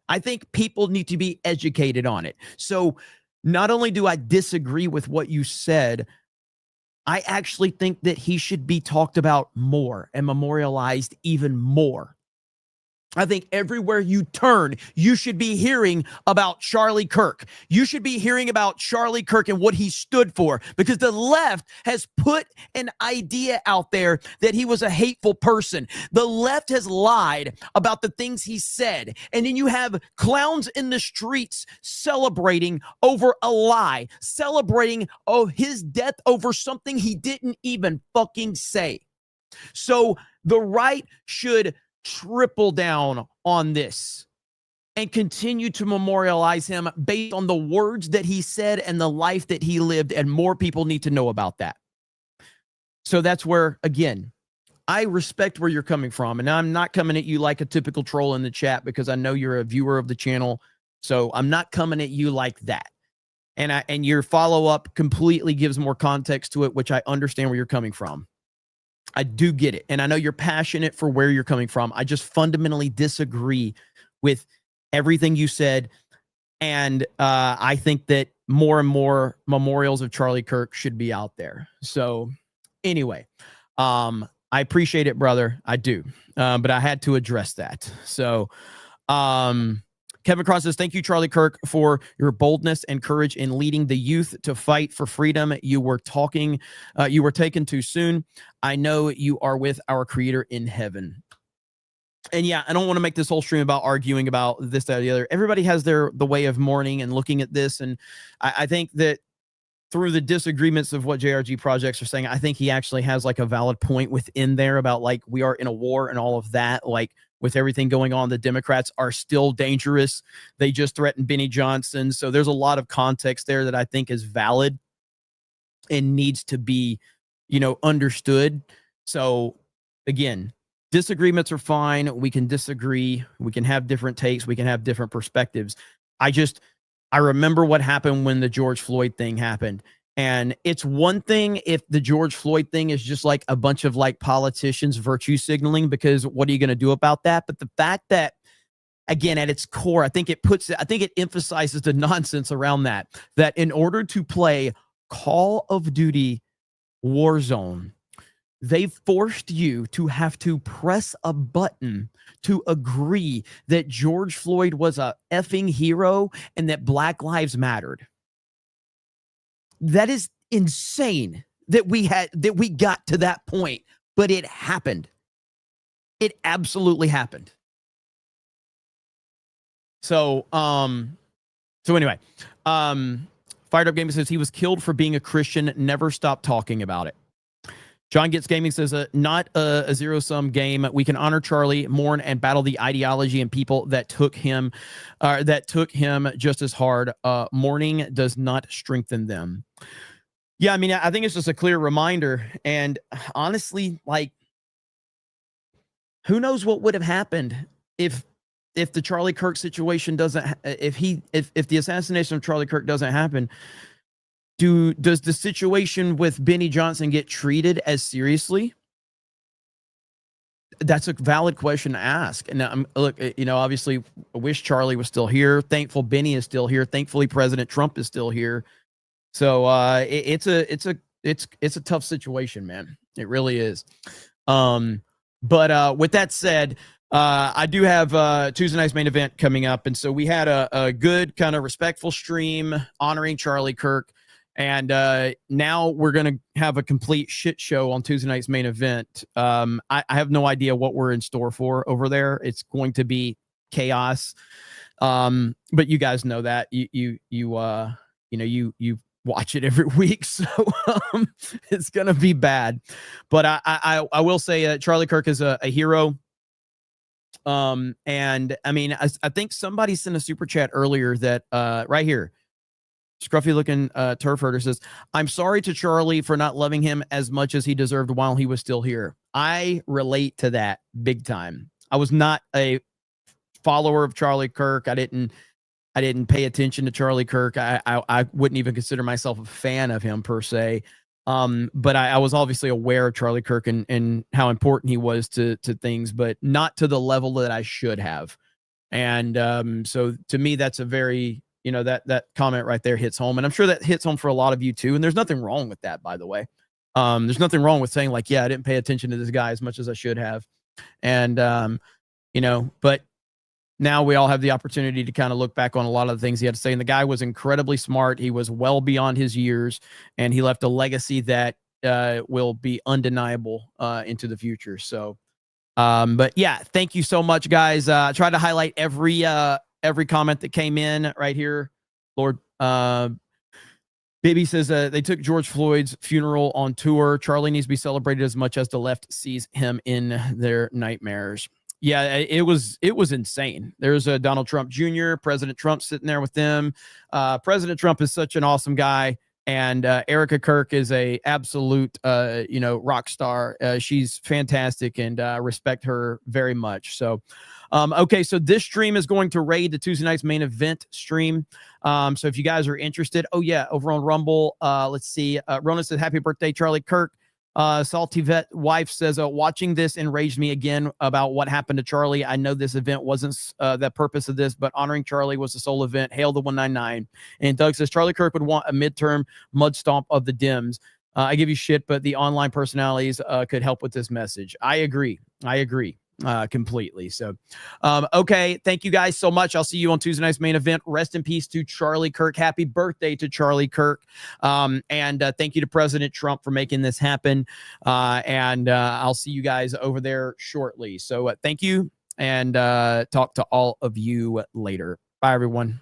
I think people need to be educated on it. So not only do I disagree with what you said, I actually think that he should be talked about more and memorialized even more. I think everywhere you turn, you should be hearing about Charlie Kirk. You should be hearing about Charlie Kirk and what he stood for, because the left has put an idea out there that he was a hateful person. The left has lied about the things he said. And then you have clowns in the streets celebrating over a lie, celebrating his death over something he didn't even fucking say. So the right should triple down on this and continue to memorialize him based on the words that he said and the life that he lived, and more people need to know about that. So that's where, again, I respect where you're coming from, and I'm not coming at you like a typical troll in the chat, because I know you're a viewer of the channel, so I'm not coming at you like that. And your follow-up completely gives more context to it, which I understand where you're coming from. I do get it. And I know you're passionate for where you're coming from. I just fundamentally disagree with everything you said. And I think that more and more memorials of Charlie Kirk should be out there. So anyway, I appreciate it, brother. I do. But I had to address that. So Kevin Cross says, thank you, Charlie Kirk, for your boldness and courage in leading the youth to fight for freedom. You were taken too soon. I know you are with our Creator in heaven. And yeah, I don't want to make this whole stream about arguing about this, that, or the other. Everybody has the way of mourning and looking at this. And I think that through the disagreements of what JRG Projects are saying, I think he actually has like a valid point within there about like we are in a war and all of that. Like with everything going on, the Democrats are still dangerous. They just threatened Benny Johnson. So there's a lot of context there that I think is valid and needs to be, understood. So again, disagreements are fine. We can disagree. We can have different takes. We can have different perspectives. I remember what happened when the George Floyd thing happened. And it's one thing if the George Floyd thing is just like a bunch of like politicians virtue signaling, because what are you going to do about that? But the fact that, again, at its core, I think it emphasizes the nonsense around that in order to play Call of Duty Warzone, they forced you to have to press a button to agree that George Floyd was a effing hero and that Black Lives mattered. That is insane that we got to that point, but it happened. It absolutely happened. So anyway, Fired Up Gaming says he was killed for being a Christian, never stopped talking about it. John Gets Gaming says, not a zero-sum game. We can honor Charlie, mourn, and battle the ideology and people that took him just as hard. Mourning does not strengthen them. Yeah, I mean, I think it's just a clear reminder. And honestly, like, who knows what would have happened if the Charlie Kirk situation doesn't, if the assassination of Charlie Kirk doesn't happen. Does the situation with Benny Johnson get treated as seriously? That's a valid question to ask. And look, obviously, I wish Charlie was still here. Thankful Benny is still here. Thankfully, President Trump is still here. So it's a tough situation, man. It really is. But with that said, I do have Tuesday night's main event coming up, and so we had a good kind of respectful stream honoring Charlie Kirk. And now we're going to have a complete shit show on Tuesday night's main event. I have no idea what we're in store for over there. It's going to be chaos. But you guys know that you watch it every week, so it's going to be bad. But I will say Charlie Kirk is a hero. And I mean, I think somebody sent a super chat earlier that right here. Scruffy looking turf herder says, I'm sorry to Charlie for not loving him as much as he deserved while he was still here. I relate to that big time. I was not a follower of Charlie Kirk. I didn't pay attention to Charlie Kirk. I wouldn't even consider myself a fan of him per se. But I was obviously aware of Charlie Kirk and how important he was to things, but not to the level that I should have. And so to me, that's a very, that comment right there hits home. And I'm sure that hits home for a lot of you too. And there's nothing wrong with that, by the way. There's nothing wrong with saying like, yeah, I didn't pay attention to this guy as much as I should have. And, but now we all have the opportunity to kind of look back on a lot of the things he had to say. And the guy was incredibly smart. He was well beyond his years, and he left a legacy that will be undeniable into the future. So, but yeah, thank you so much, guys. I tried to highlight every comment that came in right here. Lord, Baby says they took George Floyd's funeral on tour. Charlie needs to be celebrated as much as the left sees him in their nightmares. Yeah, it was insane. There's a Donald Trump Jr., President Trump sitting there with them. President Trump is such an awesome guy. And Erica Kirk is a absolute, rock star. She's fantastic, and respect her very much. So, okay, so this stream is going to raid the Tuesday night's main event stream. So if you guys are interested, oh yeah, over on Rumble, let's see. Rona says, happy birthday, Charlie Kirk. Salty Vet Wife says, watching this enraged me again about what happened to Charlie. I know this event wasn't the purpose of this, but honoring Charlie was the sole event. Hail the 199. And Doug says, Charlie Kirk would want a midterm mud stomp of the Dems. I give you shit, but the online personalities could help with this message. I agree completely. So, okay. Thank you guys so much. I'll see you on Tuesday night's main event. Rest in peace to Charlie Kirk. Happy birthday to Charlie Kirk. And thank you to President Trump for making this happen. And I'll see you guys over there shortly. So thank you, and talk to all of you later. Bye, everyone.